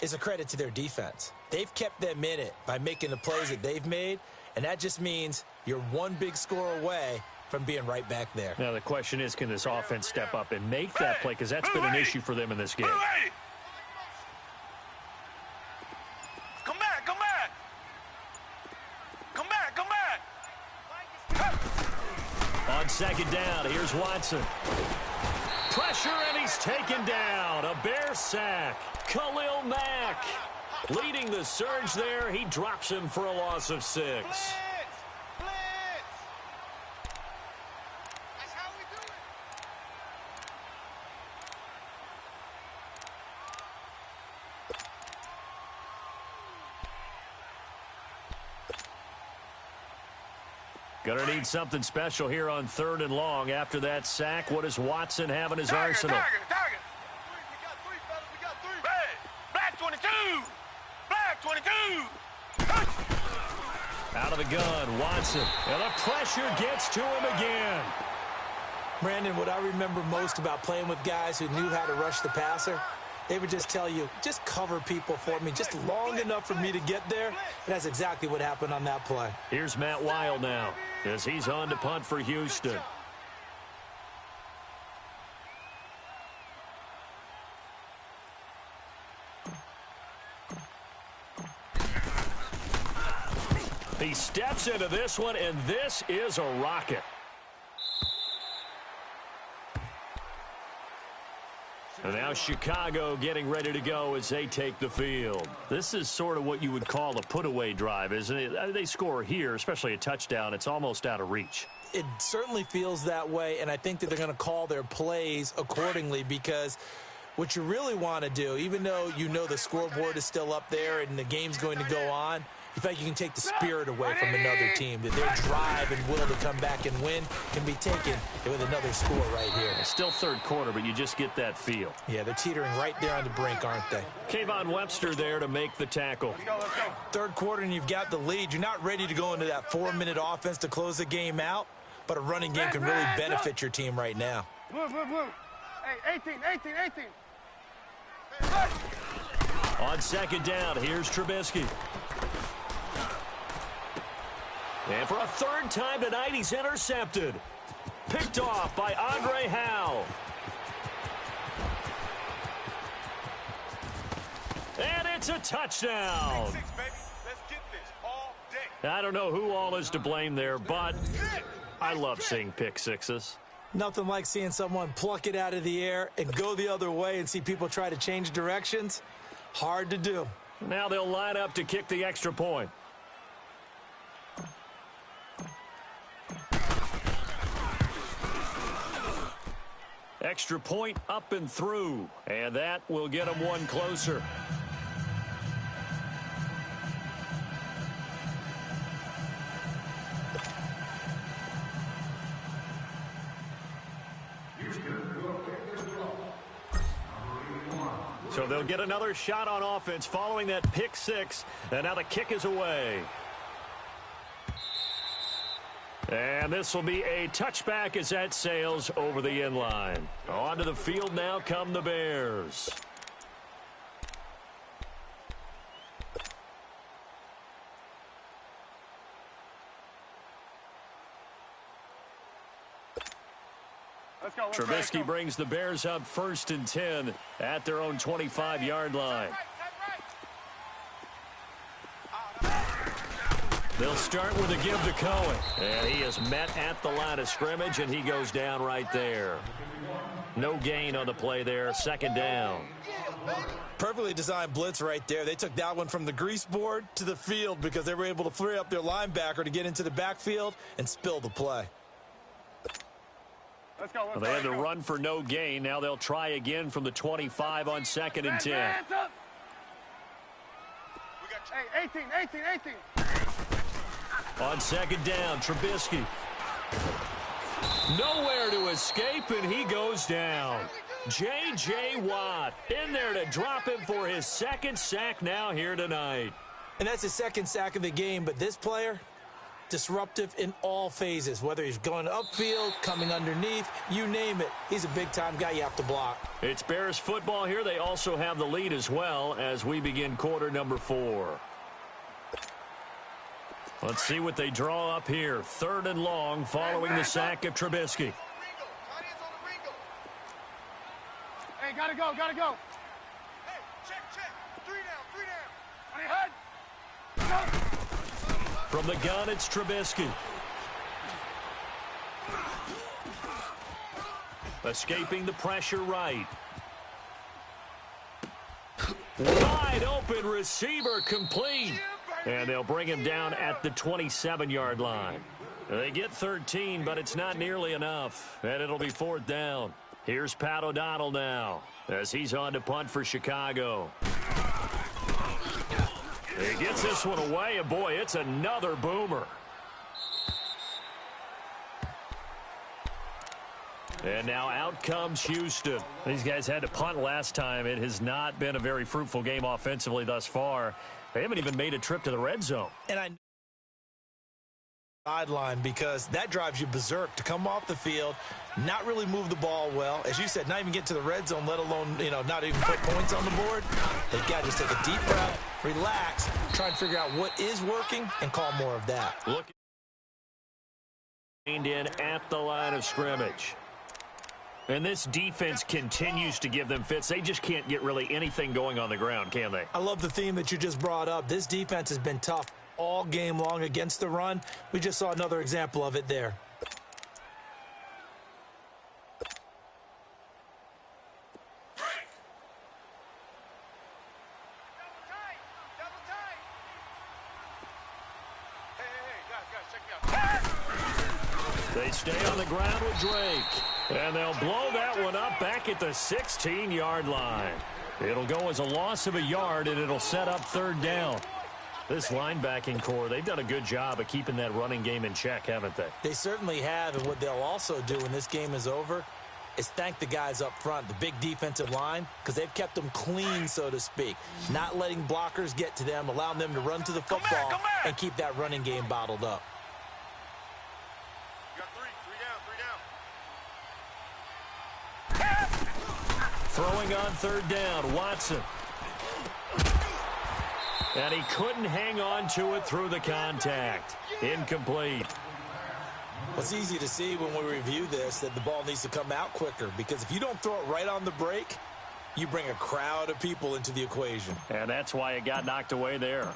is a credit to their defense. They've kept them in it by making the plays that they've made, and that just means you're one big score away from being right back there. Now the question is, can this offense step up and make that play? Because that's been an issue for them in this game. Come back. On 2nd down, here's Watson. Pressure, and he's taken down. A Bear sack. Khalil Mack leading the surge there. He drops him for a loss of 6. Blitz! That's how we do it. Gonna need something special here on 3rd and long. After that sack, what does Watson have in his arsenal? Target. We got 3, fellas. We got 3. Red. Black 22. Black 22. Out of the gun, Watson. And the pressure gets to him again. Brandon, what I remember most about playing with guys who knew how to rush the passer, they would just tell you, just cover people for me, just long enough for me to get there. And that's exactly what happened on that play. Here's Matt Weil now as he's on to punt for Houston. He steps into this one, and this is a rocket. And now Chicago getting ready to go as they take the field. This is sort of what you would call a put-away drive, isn't it? They score here, especially a touchdown. It's almost out of reach. It certainly feels that way, and I think that they're going to call their plays accordingly, because what you really want to do, even though you know the scoreboard is still up there and the game's going to go on, you feel like you can take the spirit away from another team, that their drive and will to come back and win can be taken with another score right here. It's still 3rd quarter, but you just get that feel. Yeah, they're teetering right there on the brink, aren't they? Kayvon Webster there to make the tackle. Let's go. 3rd quarter and you've got the lead. You're not ready to go into that 4-minute offense to close the game out, but a running game can really benefit your team right now. Blue. Hey, 18. On 2nd down, here's Trubisky. And for a 3rd time tonight, he's intercepted. Picked off by Andre Howe. And it's a touchdown. 6, baby. Let's get this all day. I don't know who all is to blame there, but I love seeing pick sixes. Nothing like seeing someone pluck it out of the air and go the other way and see people try to change directions. Hard to do. Now they'll line up to kick the extra point. Extra point up and through, and that will get them one closer. So they'll get another shot on offense following that pick 6, and now the kick is away. And this will be a touchback as that sails over the end line. Onto the field now come the Bears. Let's go. Trubisky brings the Bears up 1st and 10 at their own 25-yard line. They'll start with a give to Cohen. And he is met at the line of scrimmage, and he goes down right there. No gain on the play there. 2nd down. Perfectly designed blitz right there. They took that one from the grease board to the field because they were able to free up their linebacker to get into the backfield and spill the play. Let's go. Well, they had to run for no gain. Now they'll try again from the 25 on 2nd and 10. Hands up. Hey, 18. On 2nd down, Trubisky. Nowhere to escape, and he goes down. J.J. Watt in there to drop him for his 2nd sack now here tonight. And that's his 2nd sack of the game, but this player, disruptive in all phases, whether he's going upfield, coming underneath, you name it. He's a big-time guy you have to block. It's Bears football here. They also have the lead as well as we begin quarter number 4. Let's see what they draw up here. 3rd and long following the sack of Trubisky. Hey, gotta go. Hey, check. 3 down. On your head. From the gun, it's Trubisky. Escaping the pressure right. Wide open receiver complete. And they'll bring him down at the 27-yard line. They get 13, but it's not nearly enough. And it'll be 4th down. Here's Pat O'Donnell now as he's on to punt for Chicago. He gets this one away, and boy, it's another boomer. And now out comes Houston. These guys had to punt last time. It has not been a very fruitful game offensively thus far. They haven't even made a trip to the red zone. And I sideline because that drives you berserk to come off the field, not really move the ball well. As you said, not even get to the red zone, let alone, not even put points on the board. They've got to just take a deep breath, relax, try and figure out what is working and call more of that. Look in at the line of scrimmage. And this defense continues to give them fits. They just can't get really anything going on the ground, can they? I love the theme that you just brought up. This defense has been tough all game long against the run. We just saw another example of it there. They stay on the ground with Drake. And they'll blow that one up back at the 16-yard line. It'll go as a loss of a yard, and it'll set up 3rd down. This linebacking core, they've done a good job of keeping that running game in check, haven't they? They certainly have, and what they'll also do when this game is over is thank the guys up front, the big defensive line, because they've kept them clean, so to speak, not letting blockers get to them, allowing them to run to the football and keep that running game bottled up. Throwing on 3rd down, Watson. And he couldn't hang on to it through the contact. Incomplete. Well, it's easy to see when we review this that the ball needs to come out quicker, because if you don't throw it right on the break, you bring a crowd of people into the equation. And that's why it got knocked away there.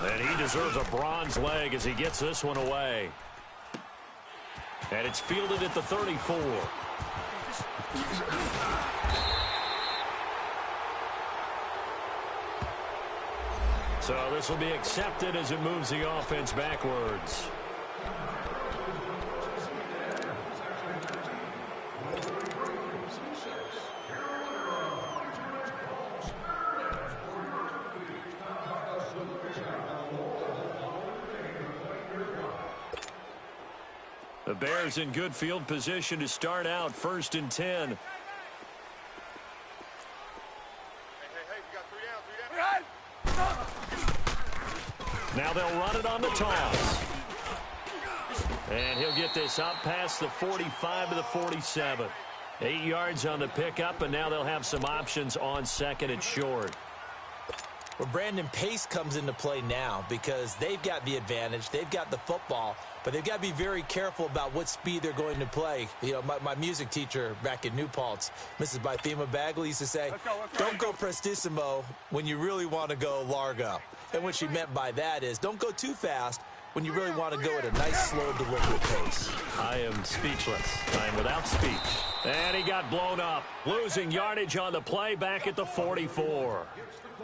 And he deserves a bronze leg as he gets this one away. And it's fielded at the 34. So this will be accepted as it moves the offense backwards. The Bears in good field position to start out 1st and 10. Hey, we got 3 down. Now they'll run it on the toss. And he'll get this up past the 45 to the 47. 8 yards on the pickup, and now they'll have some options on 2nd and short. Well, Brandon, pace comes into play now because they've got the advantage. They've got the football, but they've got to be very careful about what speed they're going to play. My music teacher back in New Paltz, Mrs. Bythema Bagley, used to say, don't go prestissimo when you really want to go largo. And what she meant by that is don't go too fast when you really want to go at a nice, slow, deliberate pace. I am speechless. I am without speech. And he got blown up, losing yardage on the play back at the 44.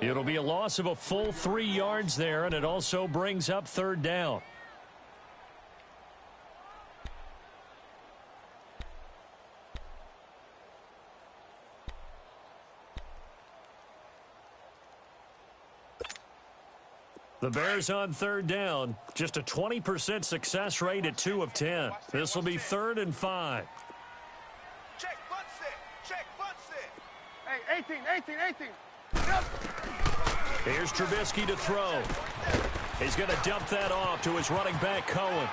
It'll be a loss of a full 3 yards there, and it also brings up 3rd down. The Bears on 3rd down. Just a 20% success rate at 2 of 10. This will be 3rd and 5. Check, butt sit. Check, butt sit. Hey, 18. Here's Trubisky to throw. He's going to dump that off to his running back, Cohen.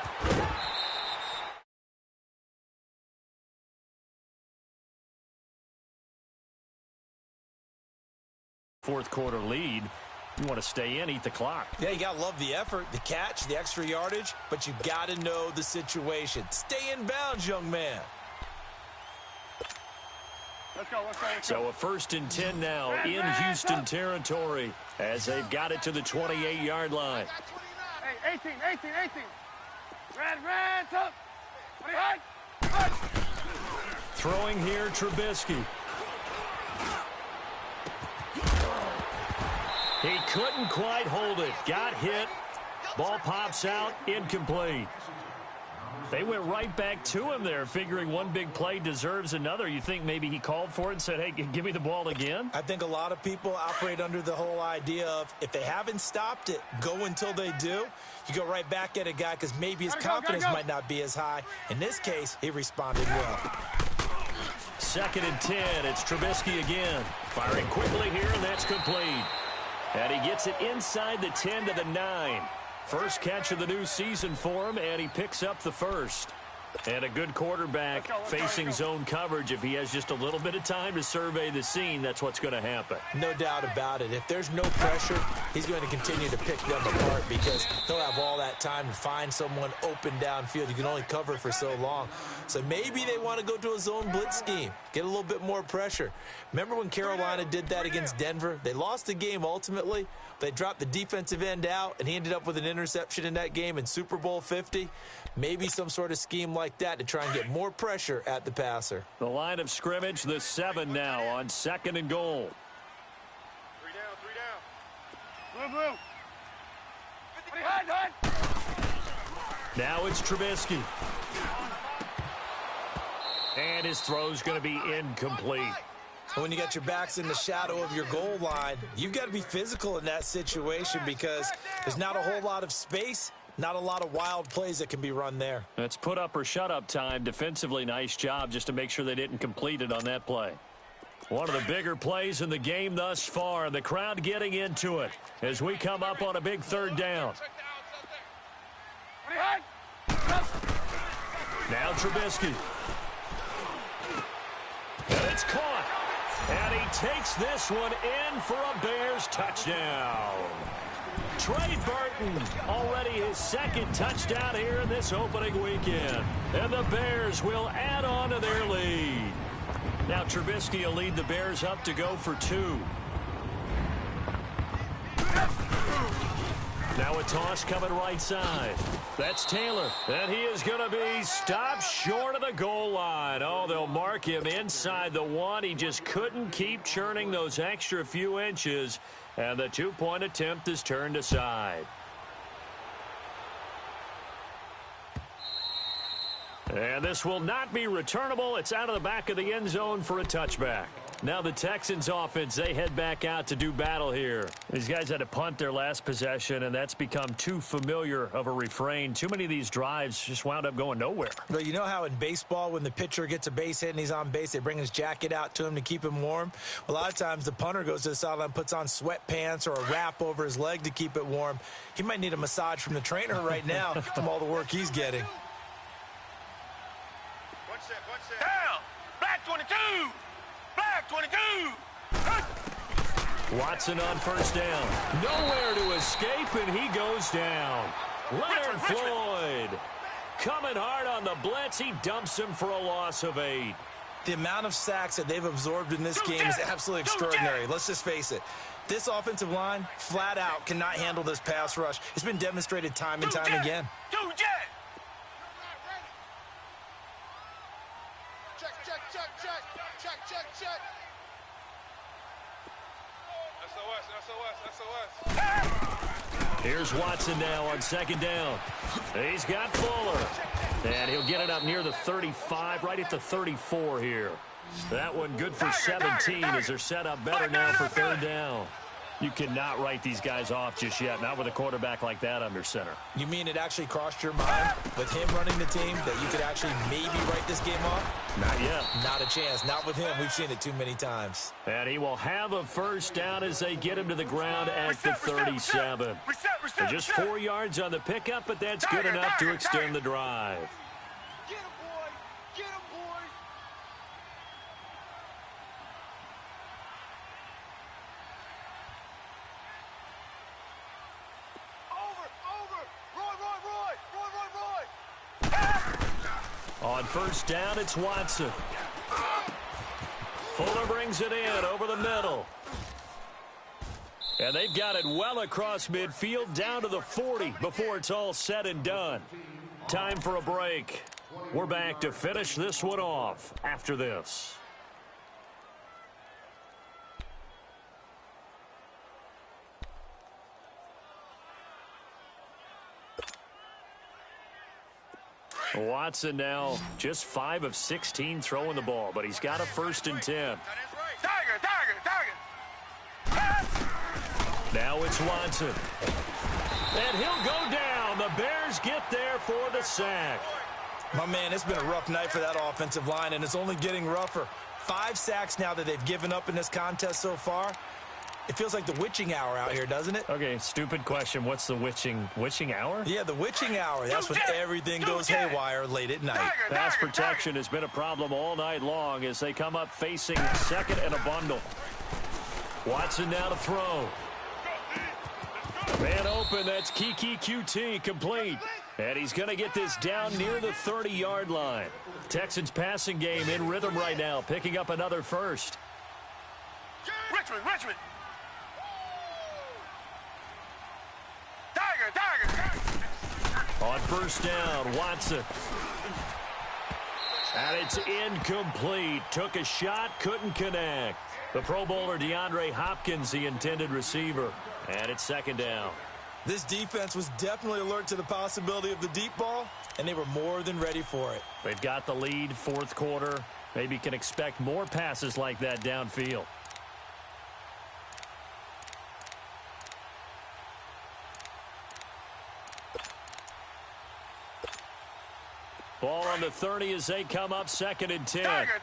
Fourth quarter lead. You want to stay in, eat the clock. Yeah, you got to love the effort, the catch, the extra yardage, but you got to know the situation. Stay in bounds, young man. Let's go. So a 1st and 10 now in Houston territory as they've got it to the 28-yard line. Hey, 18. Red, up. Throwing here, Trubisky. He couldn't quite hold it. Got hit. Ball pops out. Incomplete. They went right back to him there, figuring one big play deserves another. You think maybe he called for it and said, hey, give me the ball again? I think a lot of people operate under the whole idea of if they haven't stopped it, go until they do. You go right back at a guy because maybe his confidence might not be as high. In this case, he responded well. 2nd and 10. It's Trubisky again. Firing quickly here, and that's complete. And he gets it inside the 10 to the 9. First catch of the new season for him, and he picks up the first. And a good quarterback facing zone coverage. If he has just a little bit of time to survey the scene, that's what's going to happen. No doubt about it. If there's no pressure, he's going to continue to pick them apart because he'll have all that time to find someone open downfield. You can only cover for so long. So maybe they want to go to a zone blitz scheme, get a little bit more pressure. Remember when Carolina did that against Denver? They lost the game ultimately. They dropped the defensive end out, and he ended up with an interception in that game in Super Bowl 50. Maybe some sort of scheme like that to try and get more pressure at the passer. The line of scrimmage, the 7 now on 2nd and goal. 3 down. Blue, blue. Hide. Now it's Trubisky. And his throw's going to be incomplete. When you got your backs in the shadow of your goal line, you've got to be physical in that situation because there's not a whole lot of space, not a lot of wild plays that can be run there. It's put up or shut up time. Defensively, nice job just to make sure they didn't complete it on that play. One of the bigger plays in the game thus far. The crowd getting into it as we come up on a big 3rd down. Now Trubisky. And it's caught. And he takes this one in for a Bears touchdown. Trey Burton, already his 2nd touchdown here in this opening weekend. And the Bears will add on to their lead. Now Trubisky will lead the Bears up to go for 2. Now a toss coming right side. That's Taylor. And he is going to be stopped short of the goal line. Oh, they'll mark him inside the 1. He just couldn't keep churning those extra few inches. And the 2-point attempt is turned aside. And this will not be returnable. It's out of the back of the end zone for a touchback. Now the Texans offense, they head back out to do battle here. These guys had to punt their last possession, and that's become too familiar of a refrain. Too many of these drives just wound up going nowhere. But you know how in baseball, when the pitcher gets a base hit and he's on base, they bring his jacket out to him to keep him warm? A lot of times the punter goes to the sideline, puts on sweatpants or a wrap over his leg to keep it warm. He might need a massage from the trainer right now from all the work he's getting. Down. Black 22. Black 22. Watson on 1st down. Nowhere to escape, and he goes down. Leonard Floyd coming hard on the blitz. He dumps him for a loss of 8. The amount of sacks that they've absorbed in this game is absolutely extraordinary. Let's just face it. This offensive line, flat out, cannot handle this pass rush. It's been demonstrated time and time again. Check. SOS. Here's Watson now on 2nd down. He's got Fuller. And he'll get it up near the 35, right at the 34 here. That one good for 17 as they're set up better now for 3rd down. You cannot write these guys off just yet, not with a quarterback like that under center. You mean it actually crossed your mind with him running the team that you could actually maybe write this game off? Not yet. Not a chance. Not with him. We've seen it too many times. And he will have a 1st down as they get him to the ground at the 37. And just 4 yards on the pickup, but that's good enough to extend the drive. Get him, boy. Get him, boy. Roy. On 1st down, it's Watson. Fuller brings it in over the middle. And they've got it well across midfield down to the 40 before it's all said and done. Time for a break. We're back to finish this one off after this. Watson now just 5 of 16 throwing the ball, but he's got a 1st and 10. Now it's Watson. And he'll go down. The Bears get there for the sack. My man, it's been a rough night for that offensive line, and it's only getting rougher. 5 sacks now that they've given up in this contest so far. It feels like the witching hour out here, doesn't it? Okay, stupid question. What's the witching hour? Yeah, the witching hour. That's when everything goes haywire late at night. Pass protection has been a problem all night long as they come up facing 2nd and a bundle. Watson now to throw. Man open, that's Kiki QT, complete. And he's going to get this down near the 30-yard line. Texans passing game in rhythm right now, picking up another 1st. Richmond. On 1st down, Watson. And it's incomplete. Took a shot, couldn't connect. The Pro Bowler DeAndre Hopkins, the intended receiver. And it's 2nd down. This defense was definitely alert to the possibility of the deep ball, and they were more than ready for it. They've got the lead, 4th quarter. Maybe can expect more passes like that downfield. Ball on the 30 as they come up 2nd and 10. Target.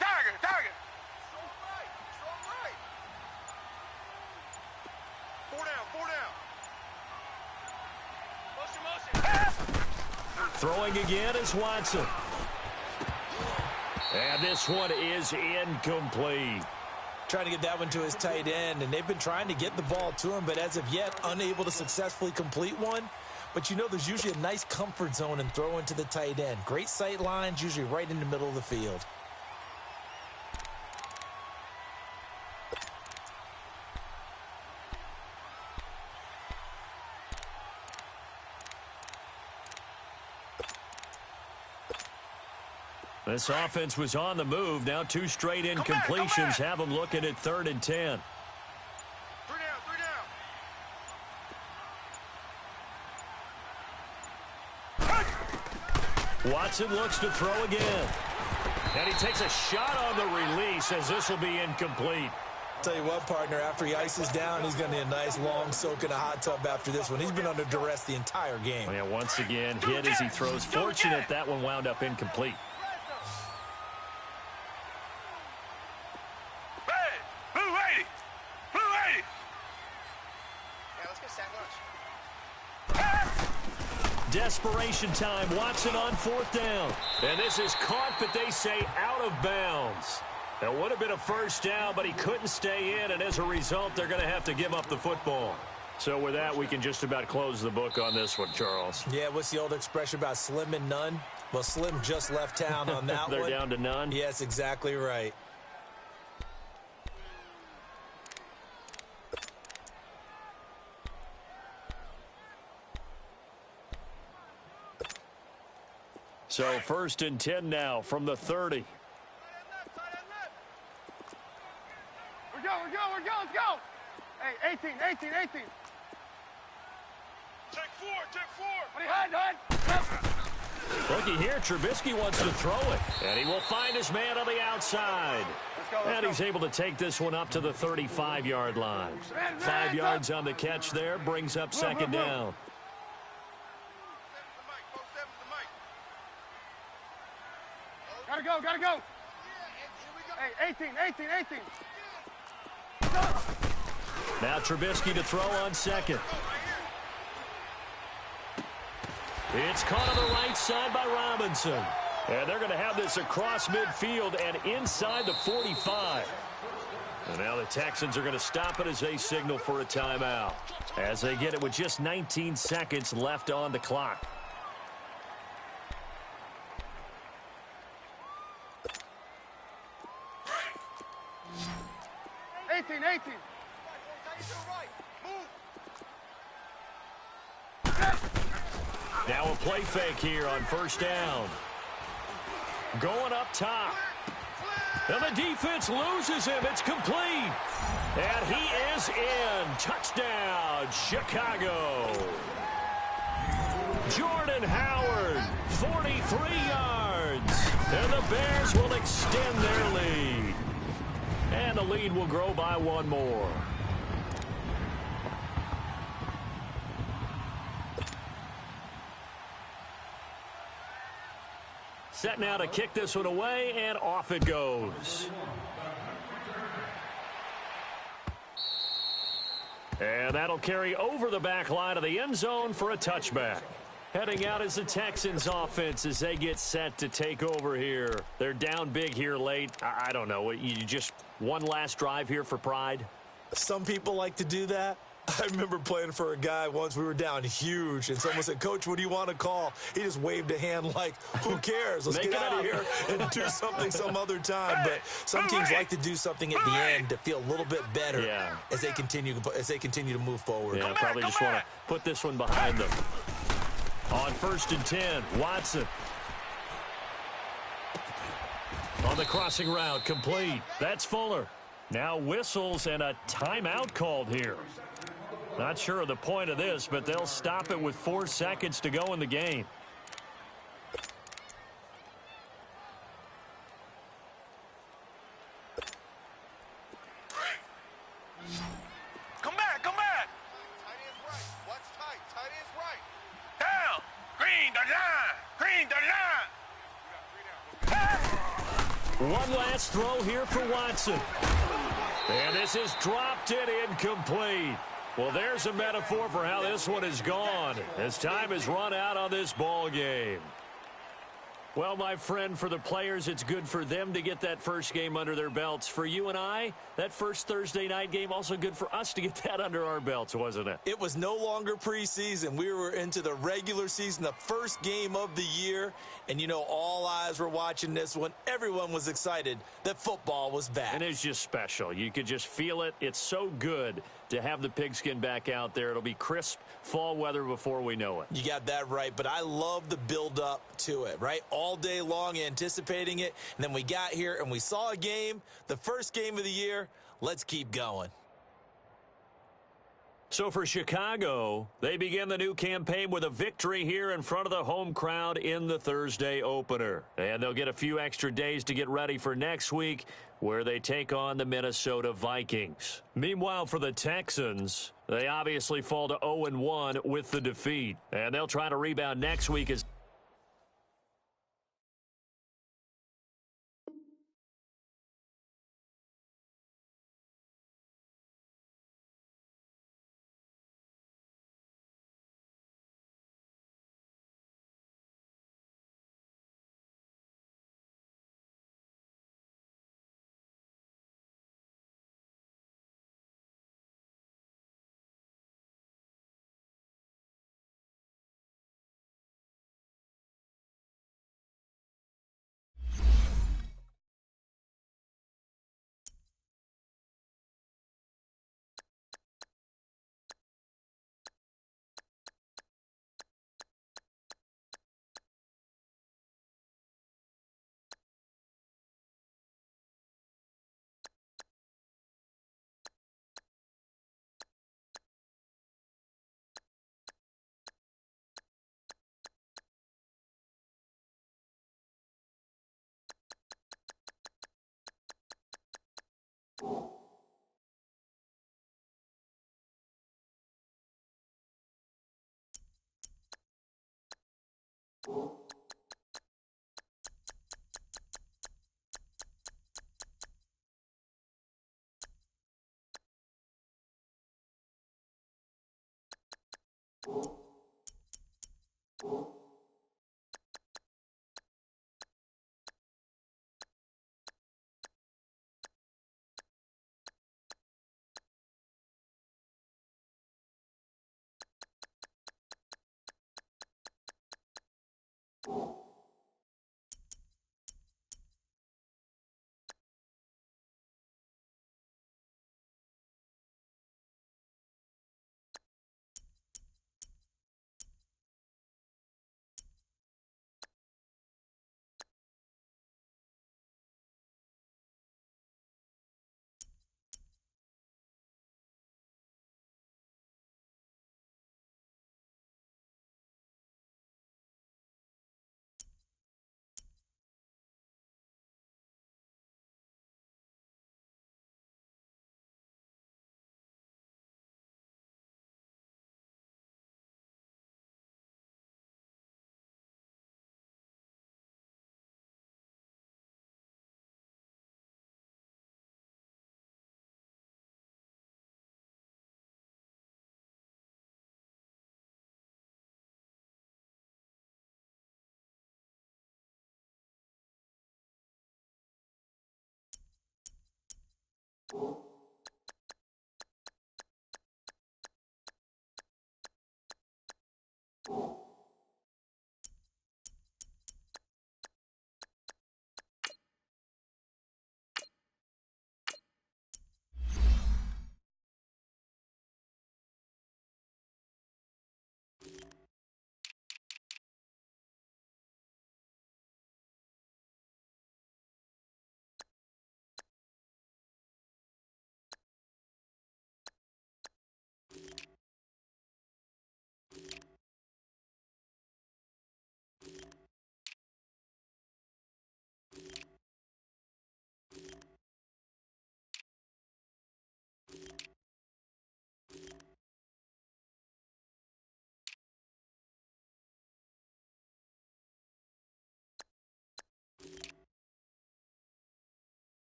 Four down. Motion. Throwing again is Watson. And this one is incomplete. Trying to get that one to his tight end, and they've been trying to get the ball to him, but as of yet, unable to successfully complete one. But you know there's usually a nice comfort zone in throwing to the tight end. Great sight lines, usually right in the middle of the field. This offense was on the move. Now 2 straight incompletions have them looking at 3rd and 10. Three down. Watson looks to throw again. And he takes a shot on the release as this will be incomplete. Tell you what, partner, after he ices down, he's going to need a nice long soak in a hot tub after this one. He's been under duress the entire game. Yeah, once again, hit as he throws. Fortunate that one wound up incomplete. Desperation time. Watson on 4th down. And this is caught, but they say out of bounds. That would have been a 1st down, but he couldn't stay in, and as a result, they're going to have to give up the football. So with that, we can just about close the book on this one, Charles. Yeah, what's the old expression about slim and none? Well, Slim just left town on that They're one. down to none? Yes, exactly right. So 1st and 10 now from the 30. We're going. Let's go. Hey, 18. Take four. What are you hiding? Looky here, Trubisky wants to throw it. And he will find his man on the outside. And he's able to take this one up to the 35-yard line. 5 yards on the catch there, brings up 2nd down. Gotta go. Hey, 18. Now Trubisky to throw on 2nd. It's caught on the right side by Robinson. And they're going to have this across midfield and inside the 45. And now the Texans are going to stop it as they signal for a timeout. As they get it with just 19 seconds left on the clock. 18. Now a play fake here on 1st down. Going up top. And the defense loses him. It's complete. And he is in. Touchdown, Chicago. Jordan Howard, 43 yards. And the Bears will extend their lead. And the lead will grow by one more. Set now to kick this one away, and off it goes. And that'll carry over the back line of the end zone for a touchback. Heading out is the Texans offense as they get set to take over here. They're down big here late. I don't know. You just one last drive here for pride? Some people like to do that. I remember playing for a guy once. We were down huge, and someone said, "Coach, what do you want to call?" He just waved a hand like, who cares? Let's get out of here and do something some other time. But some teams like to do something at the end to feel a little bit better as they continue to move forward. Yeah, probably just want to put this one behind them. On 1st and 10, Watson. On the crossing route, complete. That's Fuller. Now whistles and a timeout called here. Not sure of the point of this, but they'll stop it with 4 seconds to go in the game. Come back, come back. Tight end's right. What's tight? Tight end's right. Down. Green the line. One last throw here for Watson. And this is dropped and incomplete. Well, there's a metaphor for how this one is gone as time has run out on this ball game. Well, my friend, for the players, it's good for them to get that first game under their belts. For you and I, that first Thursday night game, also good for us to get that under our belts, wasn't it? It was no longer preseason. We were into the regular season, the first game of the year. And, you know, all eyes were watching this one. Everyone was excited that football was back. And it's just special. You could just feel it. It's so good to have the pigskin back out there. It'll be crisp fall weather before we know it. You got that right, but I love the build-up to it, right? All day long anticipating it, and then we got here and we saw a game, the first game of the year. Let's keep going. So for Chicago, they begin the new campaign with a victory here in front of the home crowd in the Thursday opener. And they'll get a few extra days to get ready for next week, where they take on the Minnesota Vikings. Meanwhile, for the Texans, they obviously fall to 0-1 with the defeat. And they'll try to rebound next week as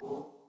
You